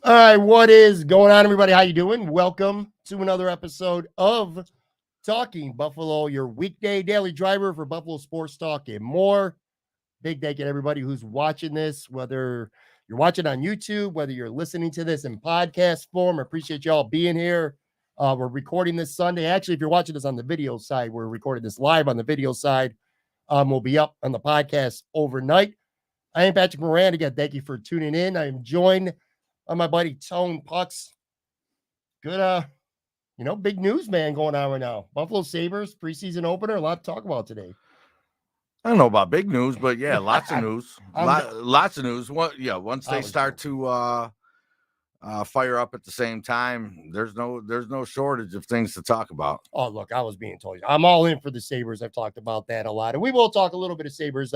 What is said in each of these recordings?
All right, what is going on, everybody? How you doing? Welcome to another episode of Talking Buffalo, your weekday daily driver for Buffalo Sports Talk and more. Big thank you to everybody who's watching this, whether you're watching on YouTube, whether you're listening to this in podcast form. I appreciate y'all being here. We're recording this Sunday. Actually, if you're watching this on the video side, we're recording this live on the video side. We'll be up on the podcast overnight. I am Patrick Moran. Again, thank you for tuning in. I am joined by my buddy Tone Pucks. Good, big news, man, going on right now. Buffalo Sabres preseason opener. A lot to talk about today. I don't know about big news, but yeah, lots of news. Lots of news. Once they start to fire up at the same time, there's no shortage of things to talk about. Oh, look, I was being told. I'm all in for the Sabres. I've talked about that a lot. And we will talk a little bit of Sabres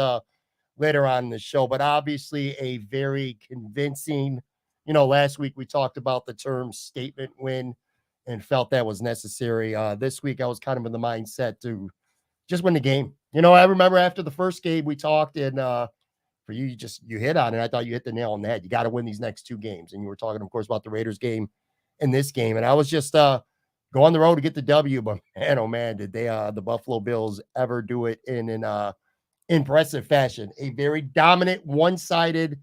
later on in the show, but obviously a very convincing, last week we talked about the term statement win and felt that was necessary. This week I was kind of in the mindset to just win the game. I remember after the first game we talked, and for you hit on it. I thought you hit the nail on the head. You got to win these next two games. And you were talking, of course, about the Raiders game and this game. And I was just go on the road to get the W, but man, oh man, did they the Buffalo Bills ever do it in an impressive fashion. A very dominant, one-sided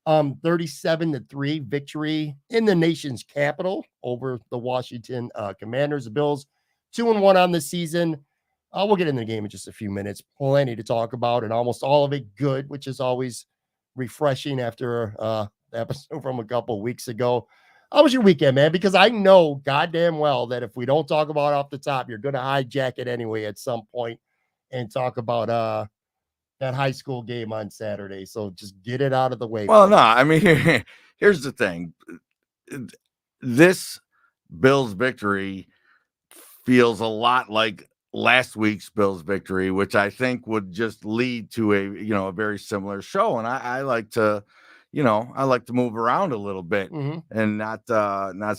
37-3 victory in the nation's capital over the Washington Commanders. The Bills 2-1 on the season. We'll get into the game in just a few minutes. Plenty to talk about, and almost all of it good, which is always refreshing after the episode from a couple of weeks ago. How was your weekend, man? Because I know goddamn well that if we don't talk about it off the top, you're going to hijack it anyway at some point and talk about that high school game on Saturday. So just get it out of the way. Well, no, I mean, here's the thing. This Bills victory feels a lot like last week's Bills victory, which I think would just lead to a very similar show. And I like to, I like to move around a little bit and not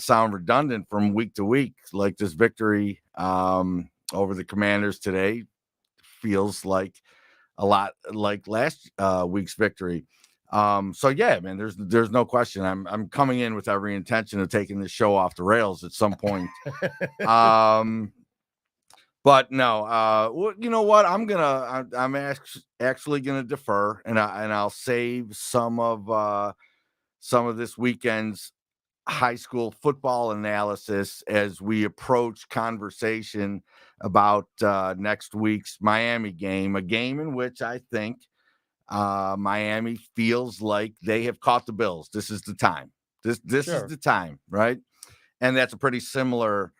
sound redundant from week to week. Like this victory over the Commanders today feels like a lot like last week's victory. So yeah, man, there's no question. I'm coming in with every intention of taking this show off the rails at some point. But no, you know what? I'm actually gonna defer, and I'll save some of this weekend's high school football analysis as we approach conversation about next week's Miami game, a game in which I think Miami feels like they have caught the Bills. This is the time. This is the time, right? And that's a pretty similar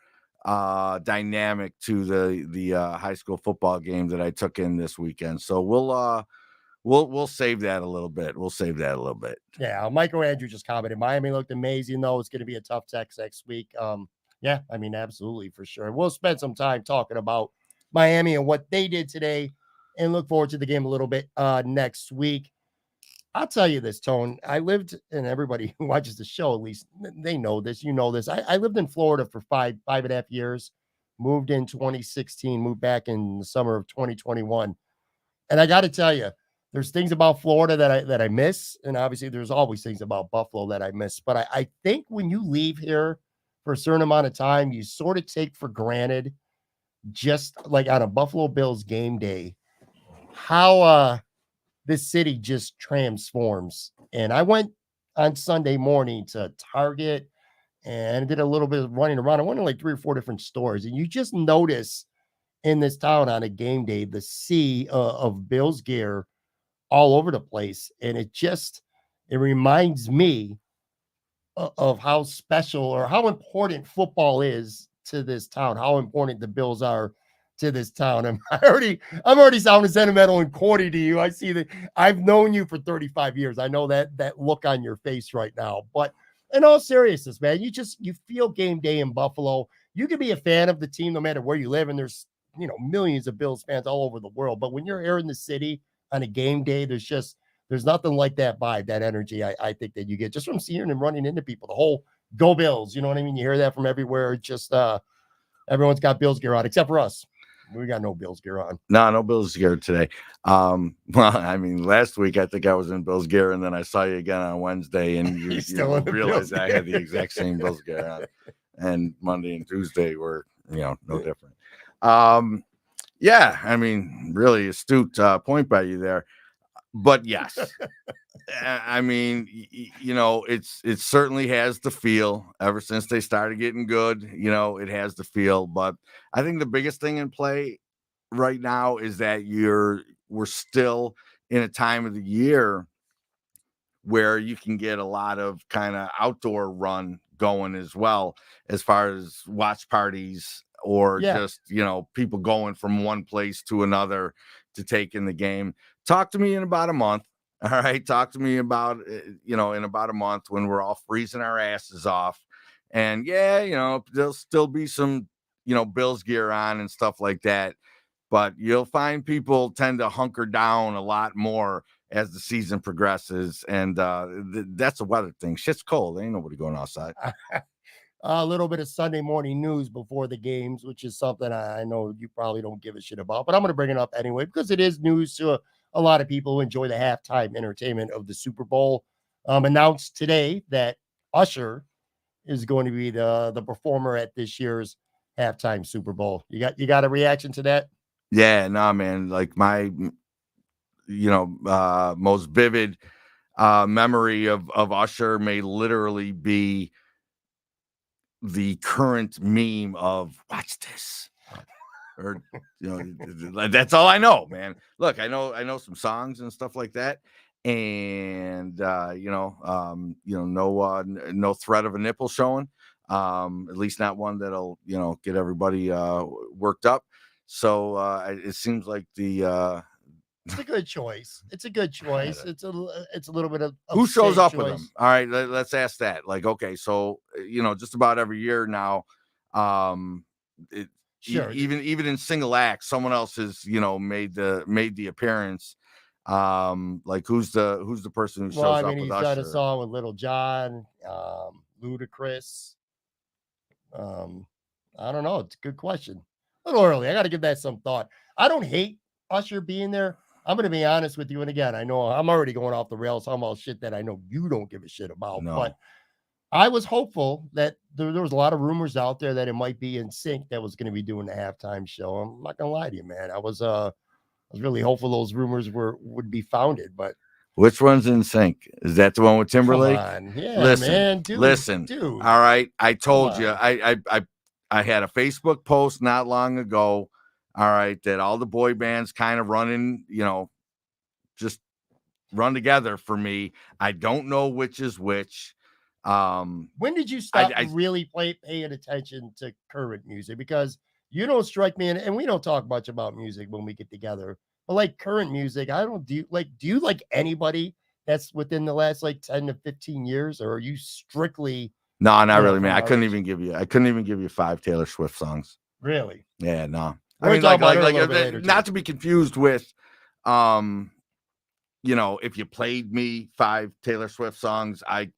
dynamic to the high school football game that I took in this weekend. So we'll save that a little bit. Yeah, Michael Andrew just commented, Miami looked amazing, though. It's going to be a tough text next week. Yeah, I mean, absolutely, for sure. We'll spend some time talking about Miami and what they did today and look forward to the game a little bit next week. I'll tell you this, Tone. I lived, and everybody who watches the show, at least, they know this. You know this. I lived in Florida for five and a half years, moved in 2016, moved back in the summer of 2021. And I got to tell you, there's things about Florida that I miss. And obviously, there's always things about Buffalo that I miss. But I think when you leave here for a certain amount of time, you sort of take for granted, just like on a Buffalo Bills game day, how this city just transforms. And I went on Sunday morning to Target and did a little bit of running around. I went to like 3 or 4 different stores, and you just notice in this town on a game day the sea of Bills gear all over the place. And it reminds me of how special or how important football is to this town, how important the Bills are to this town. I'm already sounding sentimental and corny to you. I see that I've known you for 35 years. I know that look on your face right now. But in all seriousness, man, you feel game day in Buffalo. You can be a fan of the team no matter where you live, and there's millions of Bills fans all over the world. But when you're here in the city on a game day, there's nothing like that vibe, that energy. I think that you get just from seeing and running into people. The whole "Go Bills," you know what I mean? You hear that from everywhere. Just everyone's got Bills gear on, except for us. We got no Bills gear on. No Bills gear today. Well, I mean, last week I think I was in Bills gear, and then I saw you again on Wednesday, and you realized I had the exact same Bills gear on. And Monday and Tuesday were, no different. Yeah, I mean, really astute point by you there. But yes, I mean, it certainly has the feel. Ever since they started getting good, it has the feel. But I think the biggest thing in play right now is that we're still in a time of the year where you can get a lot of kind of outdoor run going as well, as far as watch parties or just, people going from one place to another to take in the game. Talk to me in about a month. All right. Talk to me about, in about a month when we're all freezing our asses off. And there'll still be some, Bills gear on and stuff like that. But you'll find people tend to hunker down a lot more as the season progresses. And that's a weather thing. Shit's cold. Ain't nobody going outside. A little bit of Sunday morning news before the games, which is something I know you probably don't give a shit about, but I'm going to bring it up anyway because it is news to a lot of people who enjoy the halftime entertainment of the Super Bowl. Announced today that Usher is going to be the performer at this year's halftime Super Bowl. You got a reaction to that? Yeah, no, man. Like my, most vivid memory of Usher may literally be the current meme of "watch this," or that's all I know, man. Look, I know some songs and stuff like that, and no threat of a nipple showing, at least not one that'll get everybody worked up. So it seems like it's a good choice. It's a good choice. It's a little bit of who shows up choice. with them. All right, let's ask that. Like, okay, so just about every year now, sure, even in single acts, someone else has made the appearance. Like who's the person who shows up with Usher? He's done a song with Little John, Ludacris. I don't know. It's a good question. A little early. I got to give that some thought. I don't hate Usher being there. I'm going to be honest with you. And again, I know I'm already going off the rails, talking about shit that I know you don't give a shit about. No. But I was hopeful that there was a lot of rumors out there that it might be In Sync that was going to be doing the halftime show. I'm not going to lie to you, man. I was really hopeful those rumors would be founded, but which one's In Sync? Is that the one with Timberlake? Come on. Yeah, listen, man. Dude. All right, I told you. I had a Facebook post not long ago. All right, that all the boy bands kind of running, just run together for me. I don't know which is which. When did you stop really paying attention to current music? Because you don't strike me, and we don't talk much about music when we get together. But like current music, do you like anybody that's within the last like 10 to 15 years, or are you strictly? No, not really, man. I couldn't even give you 5 Taylor Swift songs. Really? Yeah, no. I mean, like not to be confused with, if you played me 5 Taylor Swift songs, I'm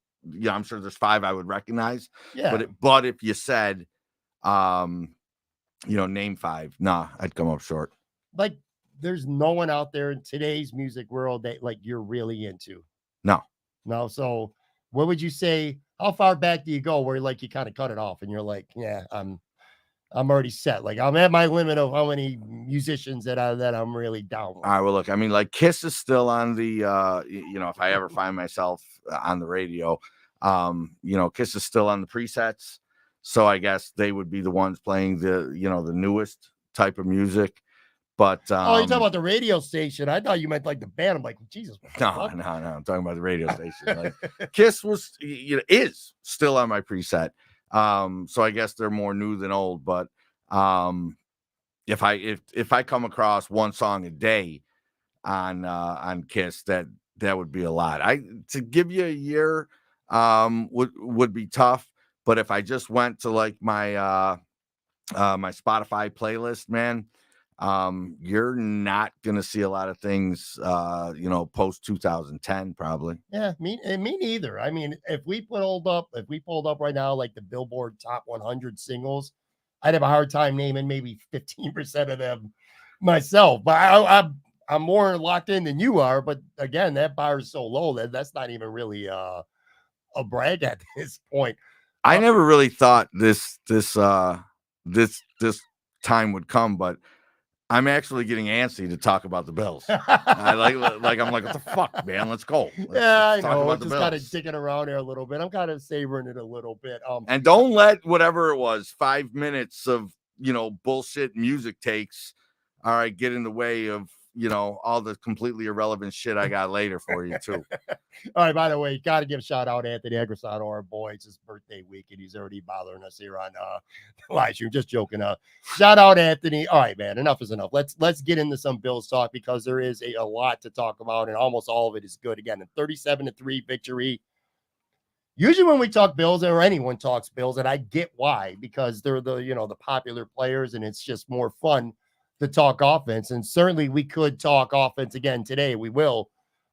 sure there's 5 I would recognize. Yeah. But if you said, name 5, nah, I'd come up short. Like, there's no one out there in today's music world that like you're really into. No. So what would you say? How far back do you go where like you kind of cut it off and you're like, yeah, I'm already set. Like I'm at my limit of how many musicians that I'm really down with. All right. Well, look, I mean, like Kiss is still on the, if I ever find myself on the radio, Kiss is still on the presets. So I guess they would be the ones playing the newest type of music. But you're talking about the radio station. I thought you meant like the band. I'm like, Jesus. No. I'm talking about the radio station. Like Kiss was, is still on my preset. So I guess they're more new than old. But if I come across one song a day on Kiss, that would be a lot. To give you a year would be tough. But if I just went to like my my Spotify playlist, man, you're not gonna see a lot of things post 2010 probably. Yeah, me neither. I mean, if we pulled up right now like the Billboard Top 100 singles, I'd have a hard time naming maybe 15% of them myself. But I'm more locked in than you are. But again, that bar is so low that that's not even really a brag at this point. I never really thought this time would come, but I'm actually getting antsy to talk about the Bills. I'm like, what the fuck, man? Let's go. Let's talk about the Bills. Just kind of digging around there a little bit. I'm kind of savoring it a little bit. And don't let whatever it was, 5 minutes of bullshit music takes, all right, get in the way of all the completely irrelevant shit I got later for you too. All right, by the way, got to give a shout out Anthony Agrisano, our boy. It's his birthday week, and he's already bothering us here on the live stream. Just joking. Shout out Anthony. All right, man, enough is enough. Let's get into some Bills talk because there is a lot to talk about, and almost all of it is good. Again, a 37-3 victory. Usually when we talk Bills or anyone talks Bills, and I get why, because they're the popular players, and it's just more fun to talk offense. And certainly we could talk offense again today. We will.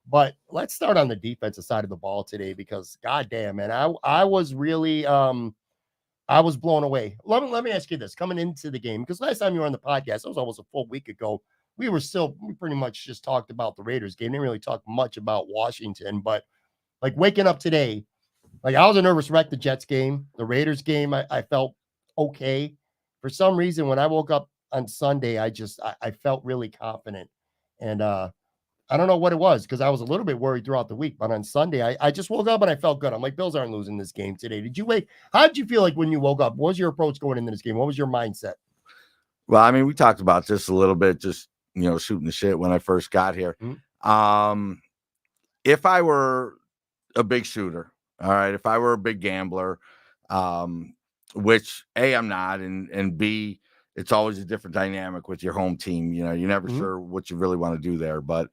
But let's start on the defensive side of the ball today because goddamn, man, I was really I was blown away. Let me ask you this coming into the game, because last time you were on the podcast, that was almost a full week ago. We pretty much just talked about the Raiders game. Didn't really talk much about Washington, but like waking up today, like I was a nervous wreck the Jets game. The Raiders game, I felt okay. For some reason, when I woke up on Sunday, I felt really confident. And I don't know what it was because I was a little bit worried throughout the week. But on Sunday, I just woke up and I felt good. I'm like, Bills aren't losing this game today. How did you feel like when you woke up? What was your approach going into this game? What was your mindset? Well, I mean, we talked about this a little bit, just shooting the shit when I first got here. Mm-hmm. If I were a big shooter, all right, if I were a big gambler, which A, I'm not, and B, it's always a different dynamic with your home team. You're never mm-hmm. sure what you really want to do there. But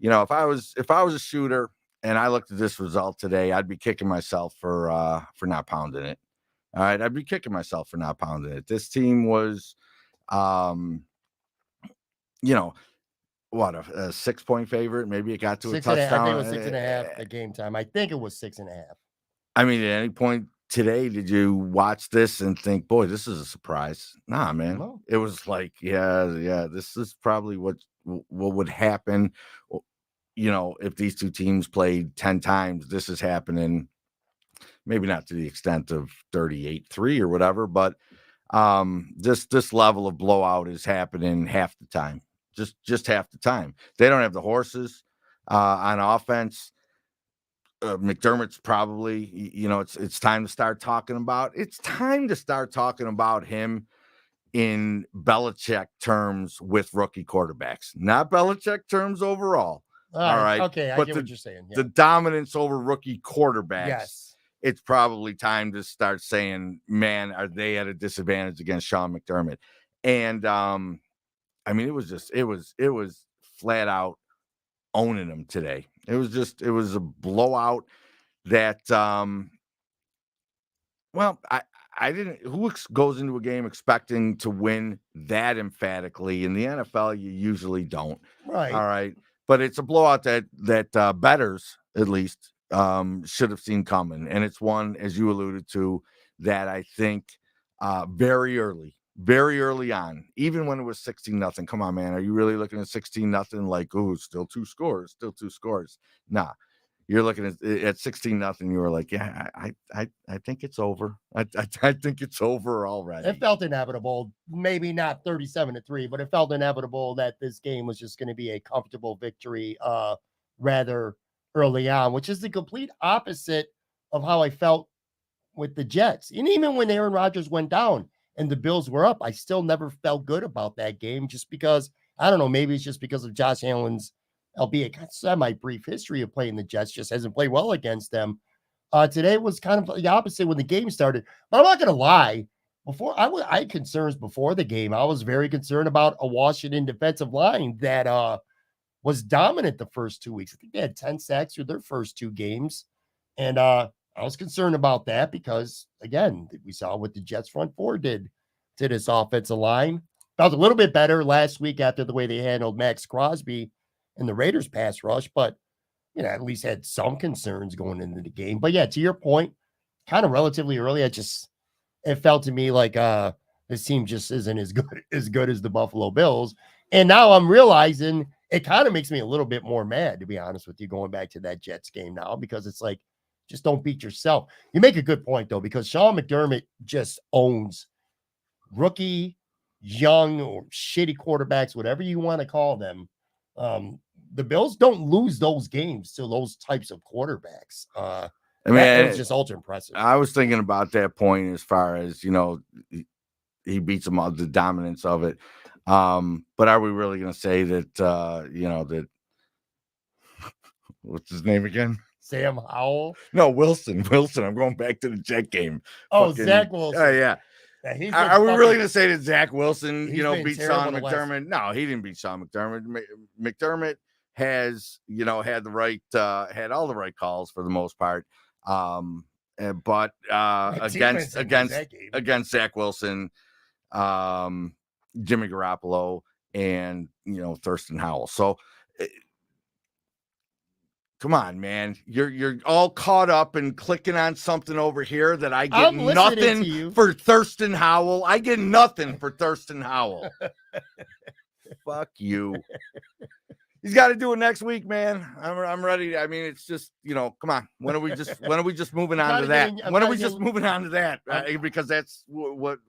if I was a shooter and I looked at this result today, I'd be kicking myself for not pounding it. All right, I'd be kicking myself for not pounding it. This team was, what, a 6-point favorite? Maybe it got to a touchdown. I think it was 6.5 at game time. I think it was 6.5. I mean, at any point today, did you watch this and think, boy, this is a surprise? Nah, man. No. It was like, yeah, this is probably what would happen. If these two teams played 10 times, this is happening. Maybe not to the extent of 38-3 or whatever, but this level of blowout is happening half the time. Just half the time. They don't have the horses on offense. McDermott's probably, it's time to start talking about. It's time to start talking about him in Belichick terms with rookie quarterbacks, not Belichick terms overall. All right. Okay, I get what you're saying. Yeah. The dominance over rookie quarterbacks. Yes. It's probably time to start saying, man, are they at a disadvantage against Sean McDermott? And I mean, it was flat out owning them today. It was a blowout that who goes into a game expecting to win that emphatically? In the NFL, you usually don't. Right. All right. But it's a blowout that bettors, at least, should have seen coming. And it's one, as you alluded to, that I think very early on, even when it was 16-0. Come on, man. Are you really looking at 16-0 like, oh, still two scores? Nah. You're looking at 16-0. You were like, yeah, I think it's over. I think it's over already. It felt inevitable. Maybe not 37-3, but it felt inevitable that this game was just going to be a comfortable victory rather early on, which is the complete opposite of how I felt with the Jets. And even when Aaron Rodgers went down and the Bills were up, I still never felt good about that game just because, I don't know, maybe it's just because of Josh Allen's, albeit semi-brief history of playing the Jets, just hasn't played well against them. Today was kind of the opposite when the game started. But I'm not going to lie. I had concerns before the game. I was very concerned about a Washington defensive line that was dominant the first 2 weeks. I think they had 10 sacks through their first 2 games. And I was concerned about that because, again, we saw what the Jets front four did to this offensive line. Felt a little bit better last week after the way they handled Max Crosby and the Raiders pass rush, but at least had some concerns going into the game. But yeah, to your point, kind of relatively early, it felt to me like the this team just isn't as good as the Buffalo Bills. And now I'm realizing it kind of makes me a little bit more mad, to be honest with you, going back to that Jets game now, because it's like, just don't beat yourself. You make a good point, though, because Sean McDermott just owns rookie, young, or shitty quarterbacks, whatever you want to call them. The Bills don't lose those games to those types of quarterbacks. I mean, it was just ultra impressive. I was thinking about that point as far as, he beats them all, the dominance of it. But are we really going to say that, that what's his name again? Sam Howell? No, Wilson. I'm going back to the Jet game. Oh, Zach Wilson. Yeah. Are we really going to say that Zach Wilson, beat Sean McDermott? No, he didn't beat Sean McDermott. McDermott has, had had all the right calls for the most part. But against Zach Wilson, Jimmy Garoppolo, and Thurston Howell. So come on, man. You're all caught up and clicking on something over here that I get nothing for Thurston Howell. I get nothing for Thurston Howell. Fuck you. He's got to do it next week, man. I'm ready. I mean, it's just, come on. When are we just moving on to that? When are we just moving on to that? Because that's what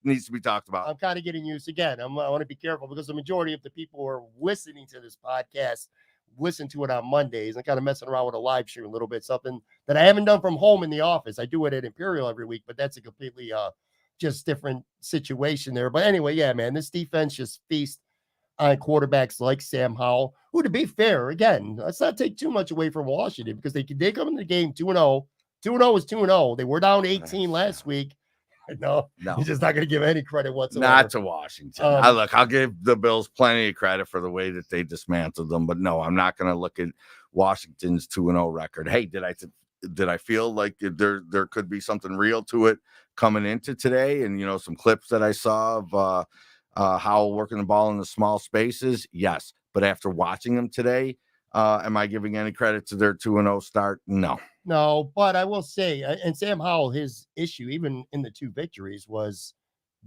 needs to be talked about. I'm kind of getting used again. I want to be careful because the majority of the people who are listening to this podcast listen to it on Mondays. I'm kind of messing around with a live stream a little bit, something that I haven't done from home in the office. I do it at Imperial every week, but that's a completely just different situation there. But anyway, yeah, man, this defense just feasts on quarterbacks like Sam Howell, who, to be fair, again, let's not take too much away from Washington because they come in the game 2-0. 2-0 is 2-0. They were down 18 last week. No, he's just not going to give any credit whatsoever. Not to Washington. I'll give the Bills plenty of credit for the way that they dismantled them, but no, I'm not going to look at Washington's 2-0 record. Hey, did I feel like there could be something real to it coming into today? And some clips that I saw of Howell working the ball in the small spaces, yes. But after watching them today, am I giving any credit to their 2-0 start? No, but I will say, and Sam Howell, his issue, even in the 2 victories, was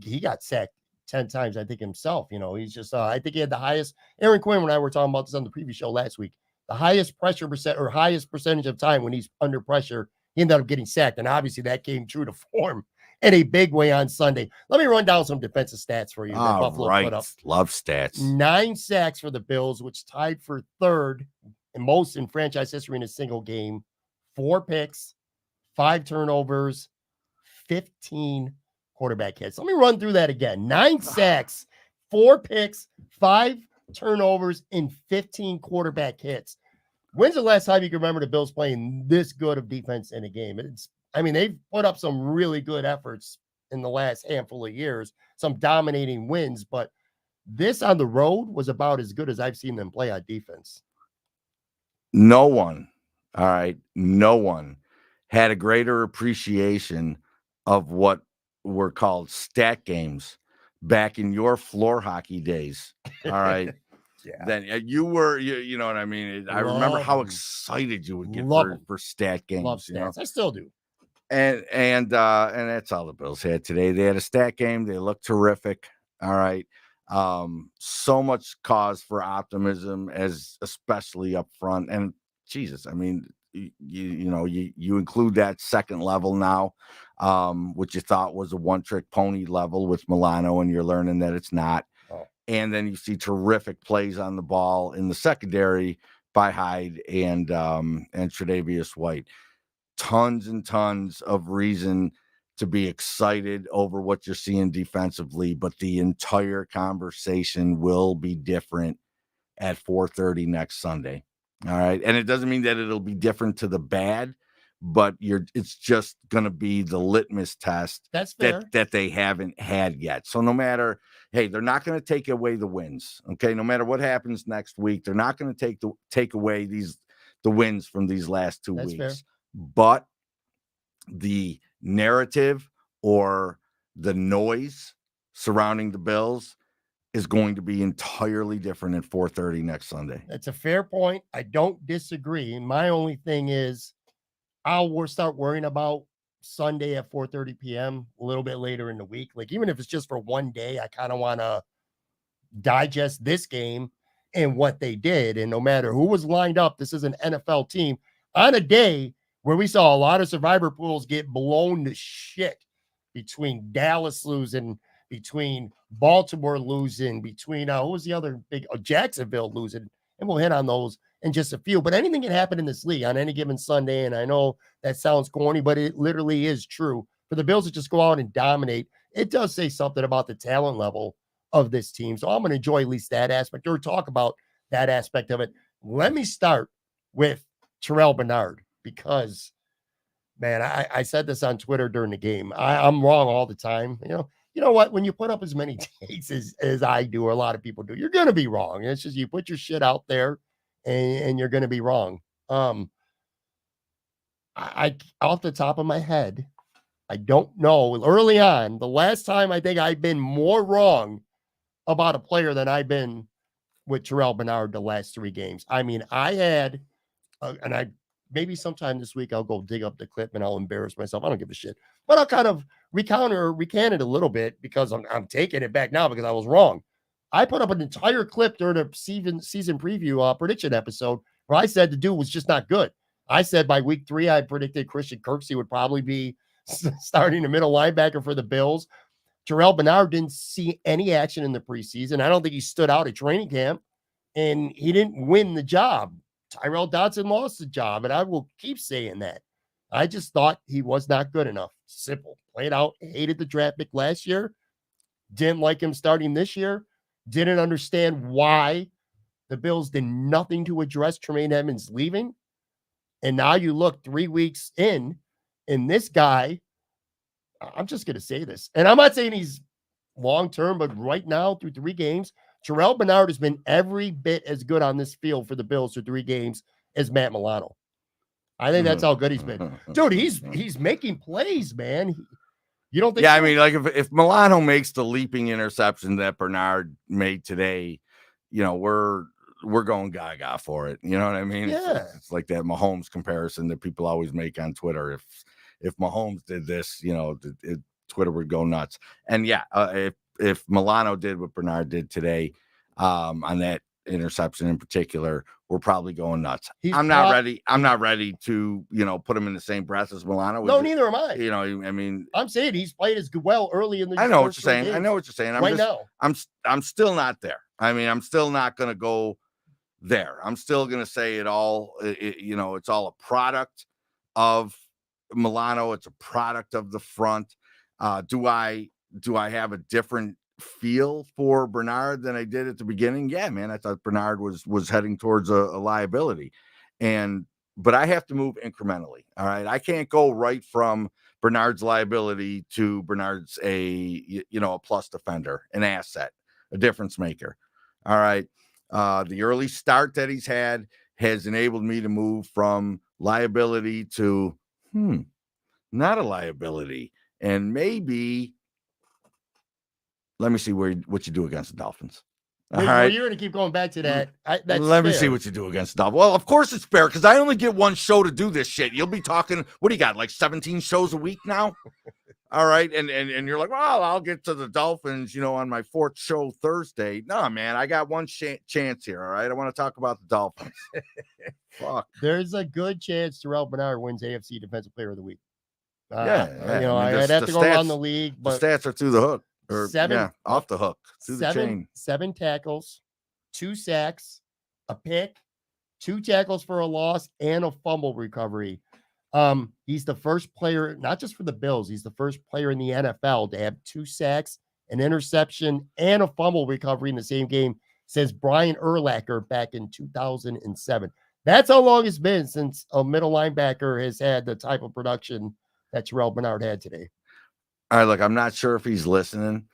he got sacked 10 times, I think, himself. He's just, I think he had the highest. Aaron Quinn and I were talking about this on the previous show last week. The highest pressure highest percentage of time when he's under pressure, he ended up getting sacked. And obviously that came true to form in a big way on Sunday. Let me run down some defensive stats for you. All Buffalo right. Put up. Love stats. 9 sacks for the Bills, which tied for 3rd and most in franchise history in a single game. 4 picks, 5 turnovers, 15 quarterback hits. Let me run through that again. 9 sacks, 4 picks, 5 turnovers, and 15 quarterback hits. When's the last time you can remember the Bills playing this good of defense in a game? They've put up some really good efforts in the last handful of years, some dominating wins, but this on the road was about as good as I've seen them play on defense. No one had a greater appreciation of what were called stat games back in your floor hockey days. All right. Yeah. Then you were, you know what I mean? I remember how excited you would get for stat games. Love stats. I still do. And that's all the Bills had today. They had a stat game. They looked terrific. All right. So much cause for optimism, especially up front. And Jesus, you include that second level now, which you thought was a one-trick pony level with Milano, and you're learning that it's not. Oh. And then you see terrific plays on the ball in the secondary by Hyde and Tre'Davious White. Tons and tons of reason to be excited over what you're seeing defensively, but the entire conversation will be different at 4:30 next Sunday. All right. And it doesn't mean that it'll be different to the bad, but it's just going to be the litmus test that they haven't had yet. So no matter, hey, they're not going to take away the wins. Okay. No matter what happens next week, they're not going to take away the wins from these last 2 weeks. Fair. But the narrative or the noise surrounding the Bills is going to be entirely different at 4:30 next Sunday. That's a fair point. I don't disagree. My only thing is I'll start worrying about Sunday at 4:30 p.m., a little bit later in the week. Like, even if it's just for one day, I kind of want to digest this game and what they did. And no matter who was lined up, this is an NFL team on a day where we saw a lot of survivor pools get blown to shit between Dallas losing, between Baltimore losing, between who was the other big Jacksonville losing, and we'll hit on those in just a few. But anything can happen in this league on any given Sunday, and I know that sounds corny, but it literally is true. For the Bills to just go out and dominate, it does say something about the talent level of this team. So I'm going to enjoy at least that aspect, or talk about that aspect of it. Let me start with Terrell Bernard, because, man, I said this on Twitter during the game. I'm wrong all the time. You know what? When you put up as many takes as I do, or a lot of people do, you're going to be wrong. It's just, you put your shit out there and you're going to be wrong. I off the top of my head, I don't know. Early on, the last time I think I've been more wrong about a player than I've been with Terrell Bernard the last 3 games. I mean, I had, and I maybe sometime this week I'll go dig up the clip and I'll embarrass myself. I don't give a shit, but I'll kind of recant it a little bit, because I'm taking it back now because I was wrong. I put up an entire clip during a season preview prediction episode where I said the dude was just not good. I said by week 3, I predicted Christian Kirksey would probably be starting the middle linebacker for the Bills. Terrell Bernard didn't see any action in the preseason. I don't think he stood out at training camp, and he didn't win the job. Tyrell Dodson lost the job, and I will keep saying that. I just thought he was not good enough. Simple. Played out. Hated the draft pick last year. Didn't like him starting this year. Didn't understand why the Bills did nothing to address Tremaine Edmonds leaving. And now you look 3 weeks in, and this guy, I'm just going to say this, and I'm not saying he's long-term, but right now through 3 games, Terrell Bernard has been every bit as good on this field for the Bills through 3 games as Matt Milano. I think that's how good he's been. Dude, he's making plays, man. You don't think? Yeah, so? I mean, like if Milano makes the leaping interception that Bernard made today, we're going gaga for it. You know what I mean? Yeah. It's like that Mahomes comparison that people always make on Twitter. If Mahomes did this, Twitter would go nuts. And yeah, if Milano did what Bernard did today, on that interception in particular, we're probably going nuts. I'm not ready to, put him in the same breath as Milano. No, neither am I. I mean, I'm saying he's played as well early in the. I know what you're saying. I know what you're saying. I'm still not there. I mean, I'm still not going to go there. I'm still going to say it's all a product of Milano. It's a product of the front. Do I have a different feel for Bernard than I did at the beginning? Yeah, man, I thought Bernard was heading towards a liability, but I have to move incrementally. All right, I can't go right from Bernard's liability to Bernard's a plus defender, an asset, a difference maker. All right, the early start that he's had has enabled me to move from liability to not a liability, and maybe. Let me see what you do against the Dolphins. All right. You're going to keep going back to that. Let me see what you do against the Dolphins. Well, of course it's fair, because I only get one show to do this shit. You'll be talking, what do you got, like 17 shows a week now? All right. And you're like, well, I'll get to the Dolphins, on my 4th show Thursday. No, man, I got one chance here. All right. I want to talk about the Dolphins. Fuck. There's a good chance Terrell Bernard wins AFC Defensive Player of the Week. I'd have to go around the league, but the stats are through the hook. Off the hook, through the chain. 7 tackles, 2 sacks, a pick, 2 tackles for a loss, and a fumble recovery. He's the first player, not just for the Bills, he's the first player in the NFL to have 2 sacks, an interception, and a fumble recovery in the same game since Brian Urlacher back in 2007. That's how long it's been since a middle linebacker has had the type of production that Terrell Bernard had today. All right, look, I'm not sure if he's listening,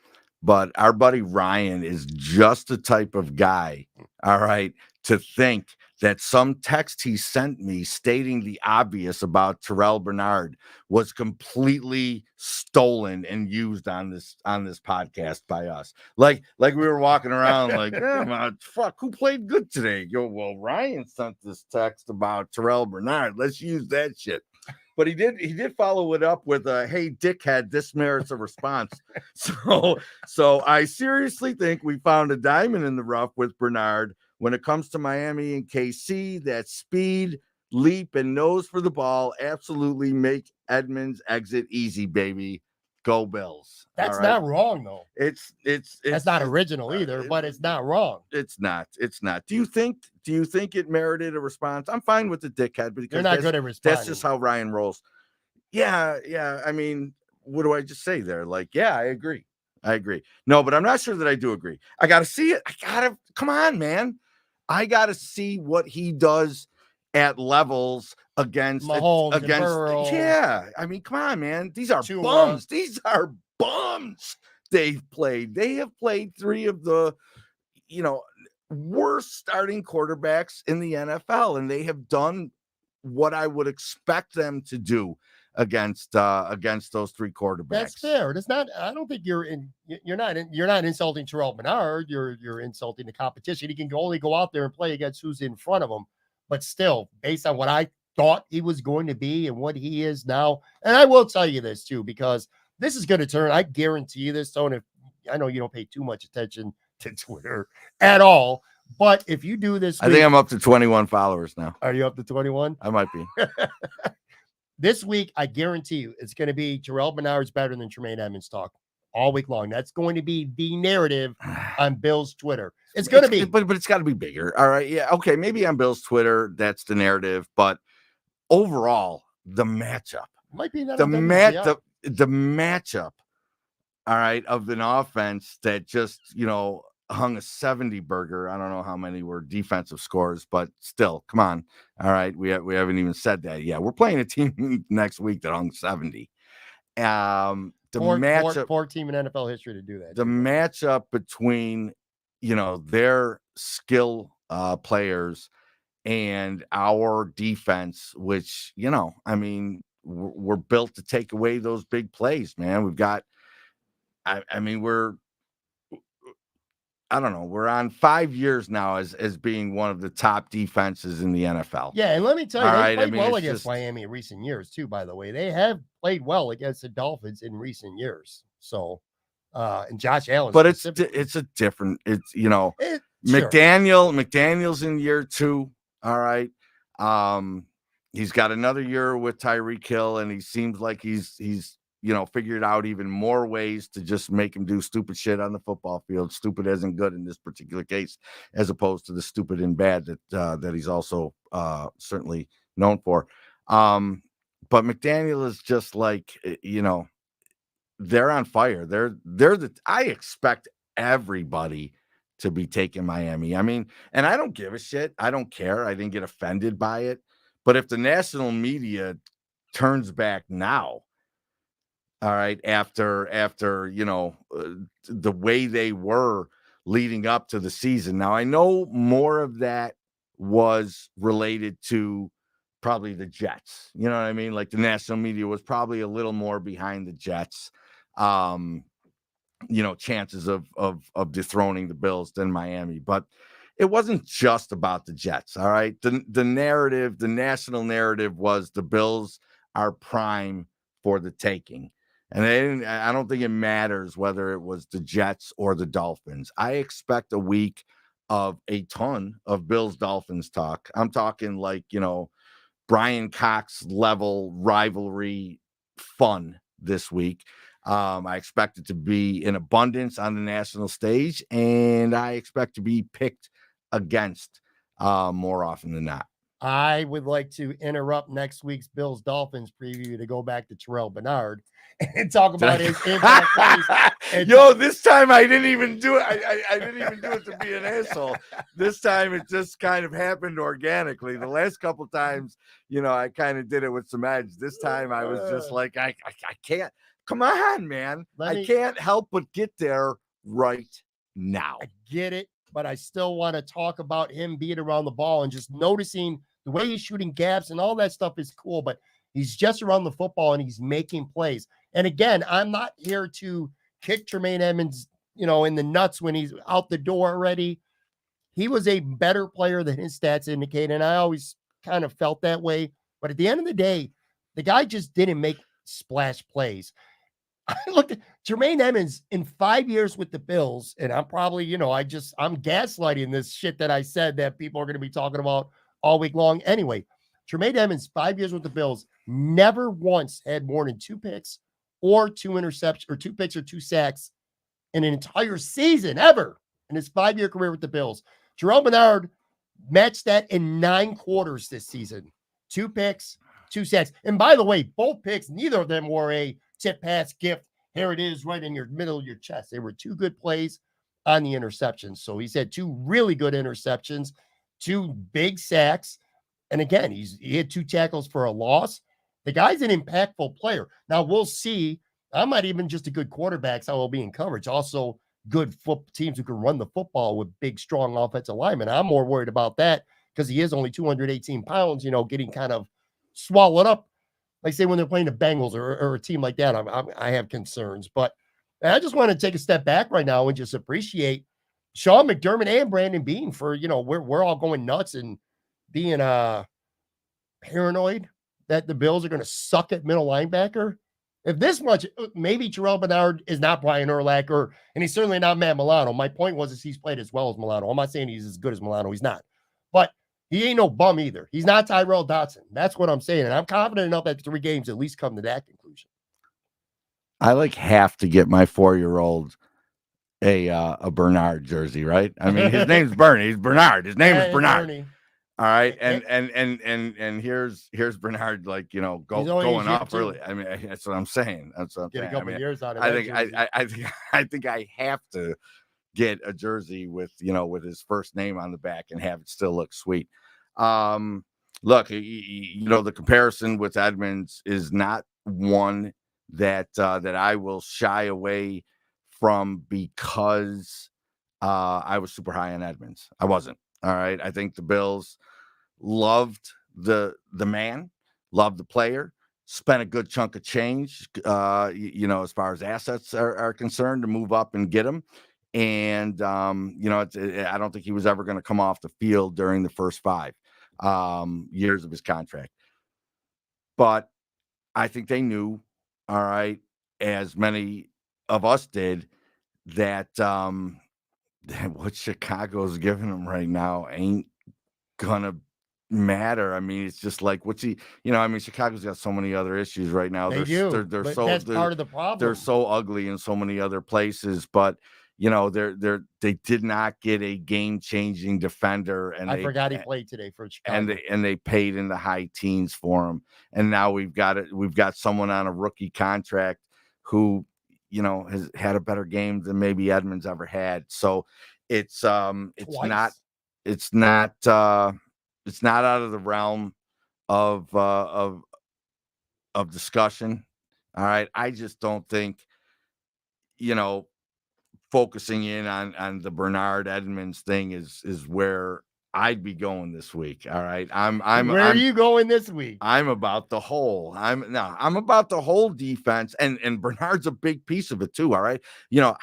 but our buddy Ryan is just the type of guy, all right, to think that some text he sent me stating the obvious about Terrell Bernard was completely stolen and used on this podcast by us. Like we were walking around like, fuck, who played good today? Well, Ryan sent this text about Terrell Bernard. Let's use that shit. But he did follow it up with a, hey, dickhead, this merits a response. So I seriously think we found a diamond in the rough with Bernard when it comes to Miami and KC. That speed, leap, and nose for the ball absolutely make Edmonds' exit easy, baby. Go Bills. That's all right? not wrong, though. It's That's not original either, but it's not wrong. It's not. Do you think it merited a response? I'm fine with the dickhead because You're not good at responding. That's just how Ryan rolls. Yeah. I mean, what do I just say there? Like, yeah, I agree. No, but I'm not sure that I do agree. I got to see it. Come on, man. I got to see what he does at levels against Mahomes, Burrow. Yeah. I mean, come on, man. These are bums. They've played. They have played 3 of the, worst starting quarterbacks in the NFL, and they have done what I would expect them to do against those 3 quarterbacks. That's fair. It's not. I don't think you're not insulting Terrell Bernard. You're insulting the competition. He can only go out there and play against who's in front of him. But still, based on what I thought he was going to be and what he is now, and I will tell you this too, because this is going to turn. I guarantee you this, Tone. If I know you don't pay too much attention to Twitter at all, but if you do this, I think I'm up to 21 followers now. Are you up to 21? I might be. This week, I guarantee you, it's going to be Terrell Bernard's better than Tremaine Edmonds talk all week long. That's going to be the narrative on Bill's Twitter. It's going to be, but it's got to be bigger. All right, yeah, okay, maybe on Bill's Twitter, that's the narrative, but overall, the matchup might be the matchup. All right, of an offense that just hung a 70 burger. I don't know how many were defensive scores, but still, come on. All right, we haven't even said that yet. We're playing a team next week that hung 70. Matchup, four team in NFL history to do that. The matchup between their skill players and our defense, which I mean, we're built to take away those big plays, man. We've got. I mean, we're on 5 years now as being one of the top defenses in the NFL. Yeah, and let me tell you, they played well against Miami in recent years too, by the way. They have played well against the Dolphins in recent years. So, and Josh Allen. But it's a different, McDaniel's in year 2. All right. He's got another year with Tyreek Hill, and he seems like he's figured out even more ways to just make him do stupid shit on the football field. Stupid isn't good in this particular case, as opposed to the stupid and bad that he's also certainly known for. But McDaniel is just like, they're on fire. I expect everybody to be taking Miami. I mean, and I don't give a shit. I don't care. I didn't get offended by it. But if the national media turns back now, all right, after the way they were leading up to the season. Now, I know more of that was related to probably the Jets. You know what I mean? Like the national media was probably a little more behind the Jets, chances of dethroning the Bills than Miami. But it wasn't just about the Jets, all right? The narrative, the national narrative was the Bills are prime for the taking. And I don't think it matters whether it was the Jets or the Dolphins. I expect a week of a ton of Bills Dolphins talk. I'm talking like, Brian Cox level rivalry fun this week. I expect it to be in abundance on the national stage, and I expect to be picked against more often than not. I would like to interrupt next week's Bills Dolphins preview to go back to Terrell Bernard and talk about his impact plays. This time I didn't even do it. I didn't even do it to be an asshole. This time it just kind of happened organically. The last couple of times, I kind of did it with some edge. This time I was just like, I can't. Come on, man. I can't help but get there right now. I get it, but I still want to talk about him being around the ball and just noticing the way he's shooting gaps and all that stuff is cool, but he's just around the football and he's making plays. And again, I'm not here to kick Tremaine Edmonds, in the nuts when he's out the door already. He was a better player than his stats indicate, and I always kind of felt that way. But at the end of the day, The guy just didn't make splash plays. I looked at Jermaine Emmons in 5 years with the Bills, and I'm probably, I'm gaslighting this shit that I said that people are going to be talking about all week long. Anyway, Jermaine Emmons, 5 years with the Bills, never once had more than 2 picks or 2 interceptions or 2 picks or 2 sacks in an entire season ever in his 5-year career with the Bills. Terrell Bernard matched that in 9 quarters this season. 2 picks, 2 sacks. And by the way, both picks, neither of them were a tip pass gift. Here it is right in your middle of your chest. They were 2 good plays on the interceptions. So he's had 2 really good interceptions, 2 big sacks. And again, he had 2 tackles for a loss. The guy's an impactful player. Now we'll see. I'm not even just a good quarterback, so he'll be in coverage. Also, good teams who can run the football with big, strong offensive linemen. I'm more worried about that because he is only 218 pounds, getting kind of swallowed up. Like say when they're playing the Bengals or a team like that, I have concerns. But I just want to take a step back right now and just appreciate Sean McDermott and Brandon Beane for, we're all going nuts and being paranoid that the Bills are going to suck at middle linebacker. If this much, maybe Terrell Bernard is not Brian Urlacher, and he's certainly not Matt Milano. My point was he's played as well as Milano. I'm not saying he's as good as Milano. He's not. But he ain't no bum either. He's not Tyrell Dodson. That's what I'm saying. And I'm confident enough that 3 games at least come to that conclusion. I have to get my 4-year-old a Bernard jersey, right? I mean, his name's Bernie. He's Bernard. His name is Bernard. Bernie. All right, and here's Bernard, going off early. I mean, that's what I'm saying. That's what I'm saying. A couple years out of I think I have to get a jersey with his first name on the back and have it still look sweet. Look, the comparison with Edmonds is not one that I will shy away from because I was super high on Edmonds. I wasn't. All right, I think the Bills loved the man, loved the player, spent a good chunk of change, as far as assets are concerned to move up and get him. And, I don't think he was ever going to come off the field during the first 5 years of his contract. But I think they knew, all right, as many of us did, that what Chicago's giving him right now ain't gonna matter. I mean, it's just like Chicago's got so many other issues right now. They're part of the problem. They're so ugly in so many other places, but they did not get a game-changing defender, and I forgot he played today for Chicago. And they paid in the high teens for him. And now we've got someone on a rookie contract who has had a better game than maybe Edmonds ever had. So it's not out of the realm of discussion. All right. I just don't think, focusing in on the Bernard Edmonds thing is where I'd be going this week. All right. Where are you going this week? I'm about the whole. I'm about the whole defense, and Bernard's a big piece of it too. All right. Does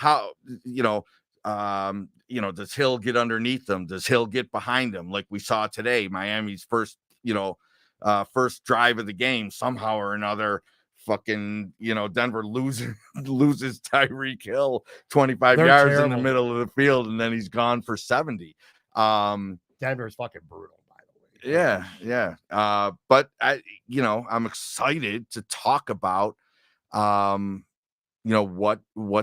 Hill get underneath them? Does Hill get behind them? Like we saw today, Miami's first drive of the game, somehow or another, fucking, Denver loses Tyreek Hill 25 yards terrible in the middle of the field, and then he's gone for 70. Denver's fucking brutal, by the way. Yeah. But I'm excited to talk about, what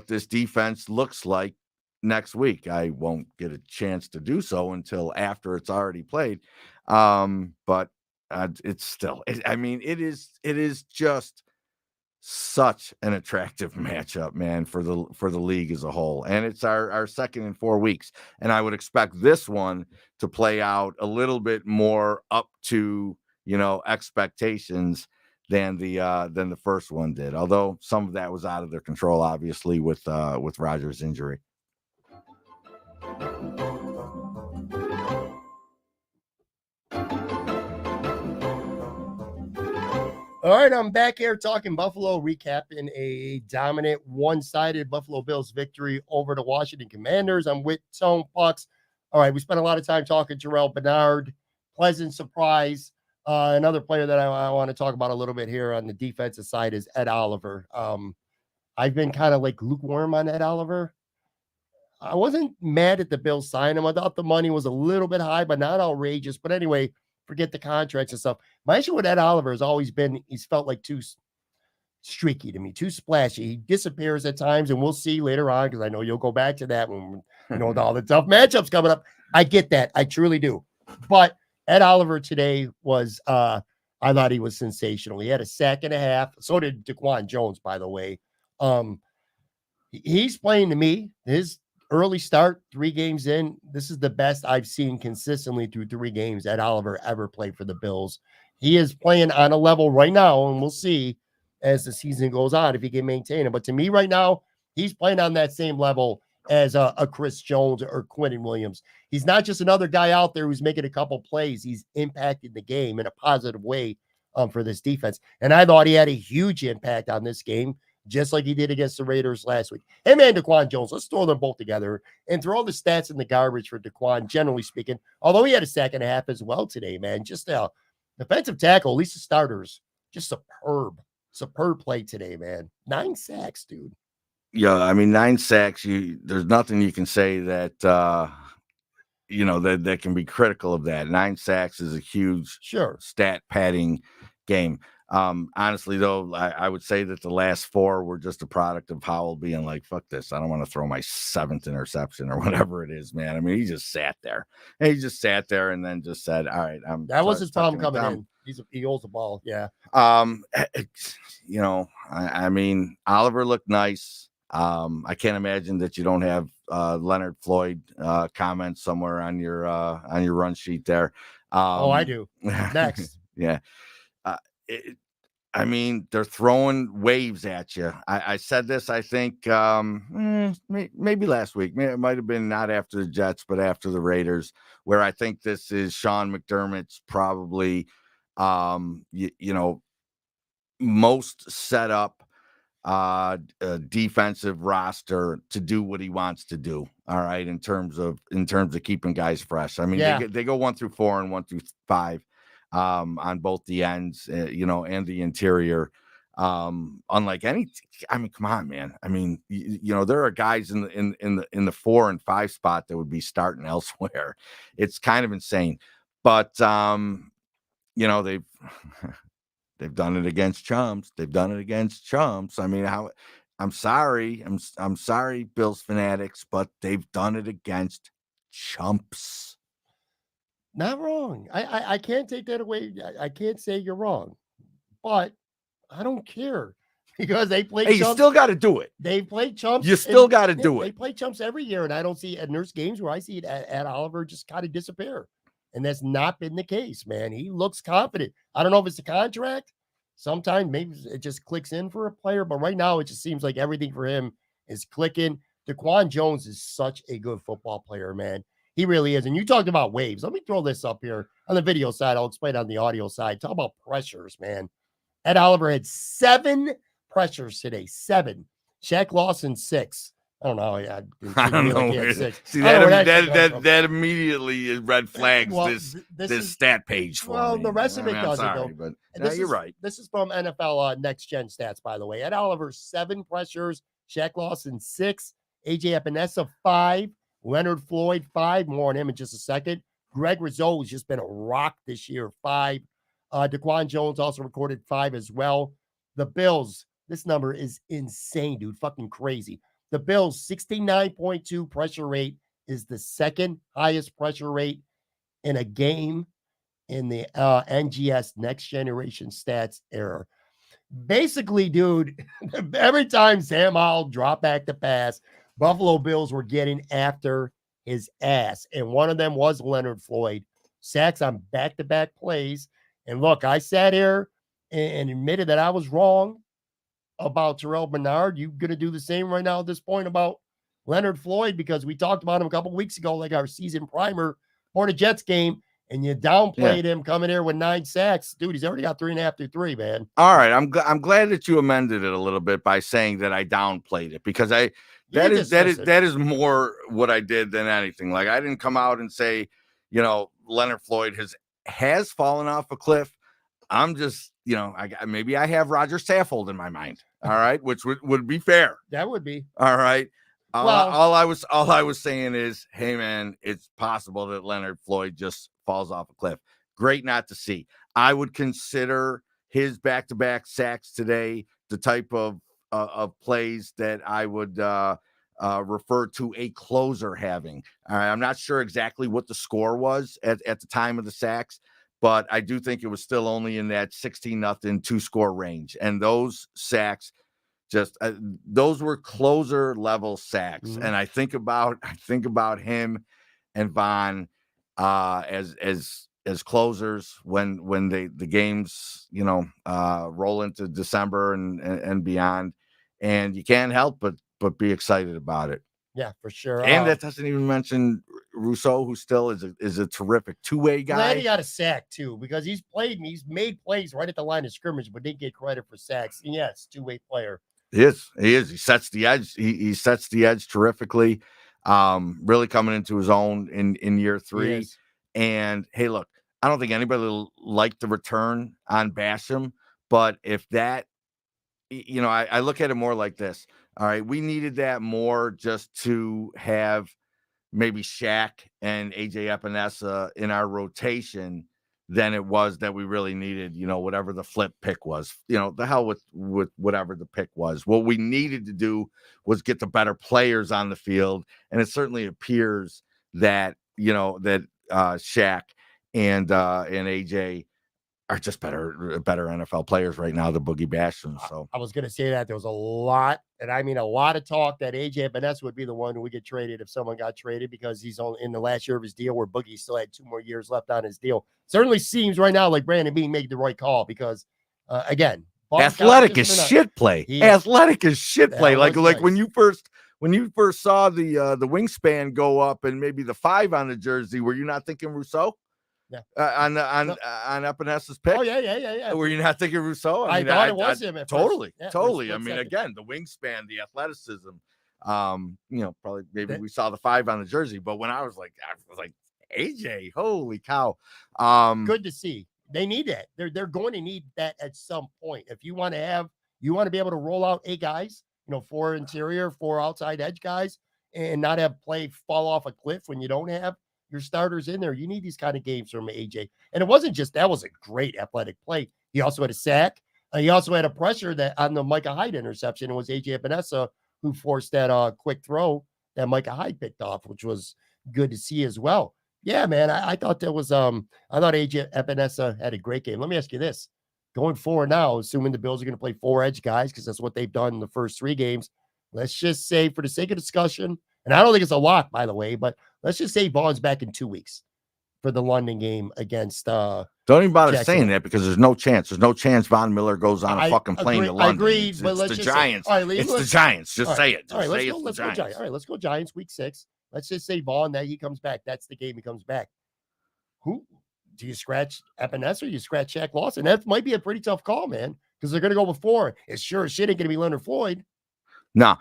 this defense looks like next week. I won't get a chance to do so until after it's already played. But it's still, it is just such an attractive matchup, man, for the league as a whole. And it's our second in 4 weeks. And I would expect this one to play out a little bit more up to, expectations than the first one did. Although some of that was out of their control, obviously, with Rodgers' injury. All right, I'm back here talking Buffalo, recapping a dominant, one-sided Buffalo Bills victory over the Washington Commanders. I'm with Tone Pucks. All right, we spent a lot of time talking Terrell Bernard. Pleasant surprise. Another player that I want to talk about a little bit here on the defensive side is Ed Oliver. I've been kind of like lukewarm on Ed Oliver. I wasn't mad at the Bills signing him. I thought the money was a little bit high, but not outrageous. But anyway, forget the contracts and stuff. My issue with Ed Oliver has always been he's felt like too streaky to me, too splashy. He disappears at times, and we'll see later on because I know you'll go back to that when with all the tough matchups coming up. I get that. I truly do. But Ed Oliver today was I thought he was sensational. He had a sack and a half. So did DaQuan Jones, by the way. He's playing to me. His early start, 3 games in, this is the best I've seen consistently through 3 games Ed Oliver ever played for the Bills. He is playing on a level right now, and we'll see as the season goes on if he can maintain it. But to me right now, he's playing on that same level as a Chris Jones or Quentin Williams. He's not just another guy out there who's making a couple plays. He's impacted the game in a positive way for this defense. And I thought he had a huge impact on this game, just like he did against the Raiders last week. Hey, man, DaQuan Jones, let's throw them both together and throw the stats in the garbage for DaQuan, generally speaking, although he had a sack and a half as well today, man. Just a defensive tackle, at least the starters, just superb play today, man. 9 sacks, dude. Yeah, I mean, 9 sacks, there's nothing you can say that, that can be critical of that. 9 sacks is a huge stat padding game. Honestly, though, I would say that the last 4 were just a product of Howell being like, fuck this. I don't want to throw my 7th interception or whatever it is, man. I mean, he just sat there. He just sat there and then just said, all right, that was his problem coming in. He holds the ball. Yeah. I mean, Oliver looked nice. I can't imagine that you don't have Leonard Floyd comments somewhere on your run sheet there. I do. Next. Yeah. I mean, they're throwing waves at you. I said this, I think, maybe last week. It might have been not after the Jets, but after the Raiders, where I think this is Sean McDermott's probably, most set up defensive roster to do what he wants to do. All right, in terms of keeping guys fresh. I mean, they go 1 through 4 and 1 through 5 on both the ends, and the interior. Unlike any, I mean, come on, man. I mean, there are guys in the 4 and 5 spot that would be starting elsewhere. It's kind of insane, but they've done it against chumps. I mean, I'm sorry, Bills fanatics, but they've done it against chumps. Not wrong. I can't take that away. I can't say you're wrong, but I don't care because they play. Hey, chumps. You still got to do it. They play chumps. You still got to do it. They play chumps every year, and I don't see. And there's games where I see it at Oliver just kind of disappear, and that's not been the case, man. He looks confident. I don't know if it's the contract. Sometimes maybe it just clicks in for a player, but right now it just seems like everything for him is clicking. DaQuan Jones is such a good football player, man. He really is. And you talked about waves. Let me throw this up here on the video side. I'll explain on the audio side. Talk about pressures, man. Ed Oliver had 7 pressures today. 7. Shaq Lawson 6. I don't know. I don't know. See, that immediately red flags this stat page for me. Well, the rest of it doesn't, though. But you're right. This is from NFL Next Gen Stats, by the way. Ed Oliver 7 pressures. Shaq Lawson 6. AJ Epinesa 5. Leonard Floyd 5. More on him in just a second. Greg Rizzo has just been a rock this year. 5. DaQuan Jones also recorded 5 as well. The Bills, this number is insane, dude. Fucking crazy. The Bills, 69.2 pressure rate is the second highest pressure rate in a game in the NGS Next Generation Stats era. Basically, dude, every time Sam Howell dropped back to pass, Buffalo Bills were getting after his ass. And one of them was Leonard Floyd. Sacks on back-to-back plays. And look, I sat here and admitted that I was wrong about Terrell Bernard. You going to do the same right now at this point about Leonard Floyd? Because we talked about him a couple of weeks ago, like our season primer for the Jets game, and you downplayed him coming here with 9 sacks. Dude, he's already got 3.5 through 3, man. All right, I'm glad that you amended it a little bit by saying that I downplayed it, because that is more what I did than anything. Like, I didn't come out and say, Leonard Floyd has has fallen off a cliff. I'm just, maybe I have Roger Saffold in my mind. All right, which would be fair. That would be. All right. Well, all I was saying is, hey man, it's possible that Leonard Floyd just falls off a cliff. Great not to see. I would consider his back-to-back sacks today the type of plays that I would refer to a closer having. All right, I'm not sure exactly what the score was at the time of the sacks, but I do think it was still only in that 16-0 2-score range. And those sacks, just those were closer level sacks. Mm-hmm. And I think about him and Von as closers when the games roll into December and beyond, and you can't help but be excited about it. Yeah, for sure. And that doesn't even mention Rousseau, who still is a terrific two-way guy. Glad he got a sack too, because he's made plays right at the line of scrimmage, but didn't get credit for sacks. And yes, two-way player. He is. He sets the edge. He sets the edge terrifically. Really coming into his own in year 3. And hey, look, I don't think anybody liked the return on Basham, but if that, I look at it more like this. All right, we needed that more just to have maybe Shaq and AJ Epinesa in our rotation than it was that we really needed, whatever the flip pick was. The hell with whatever the pick was. What we needed to do was get the better players on the field, and it certainly appears that Shaq and AJ are just better NFL players right now, the Boogie Basham. So I was going to say that there was a lot, and I mean a lot of talk that AJ Epinesa would be the one who would get traded if someone got traded, because he's only in the last year of his deal, where Boogie still had 2 more years left on his deal. Certainly seems right now like Brandon Beane made the right call, because again, athletic is shit play. Athletic is shit play. Like nice. when you first saw the wingspan go up and maybe the 5 on the jersey, were you not thinking Rousseau? Yeah. On Epinesa's pick. Oh yeah. Were you not thinking Rousseau? I thought it was him. Totally. Yeah, I mean, again, the wingspan, the athleticism. Probably maybe we saw the 5 on the jersey, but when I was like AJ, holy cow! Good to see. They need that. They're going to need that at some point. If you want to be able to roll out 8 guys, 4 interior, 4 outside edge guys, and not have play fall off a cliff when you don't have your starters in there. You need these kind of games from AJ. And it wasn't just that was a great athletic play. He also had a sack. He also had a pressure that on the Micah Hyde interception. It was AJ Epinesa who forced that quick throw that Micah Hyde picked off, which was good to see as well. Yeah, man. I thought that was I thought AJ Epinesa had a great game. Let me ask you this. Going forward now, assuming the Bills are going to play 4 edge guys, because that's what they've done in the first 3 games. Let's just say, for the sake of discussion, and I don't think it's a lock, by the way, but let's just say Vaughn's back in 2 weeks for the London game against don't even bother saying that, because there's no chance. There's no chance Von Miller goes on a fucking plane to London. I agree, it's but let's the just Giants. Say, all right, it's the Giants. Just say it. Let's go Giants. All right, let's go Giants week 6. Let's just say Vaughn that he comes back. That's the game he comes back. Who do you scratch? Epinesa or you scratch Shaq Lawson? That might be a pretty tough call, man, because they're going to go with 4. It's sure as shit ain't going to be Leonard Floyd. No,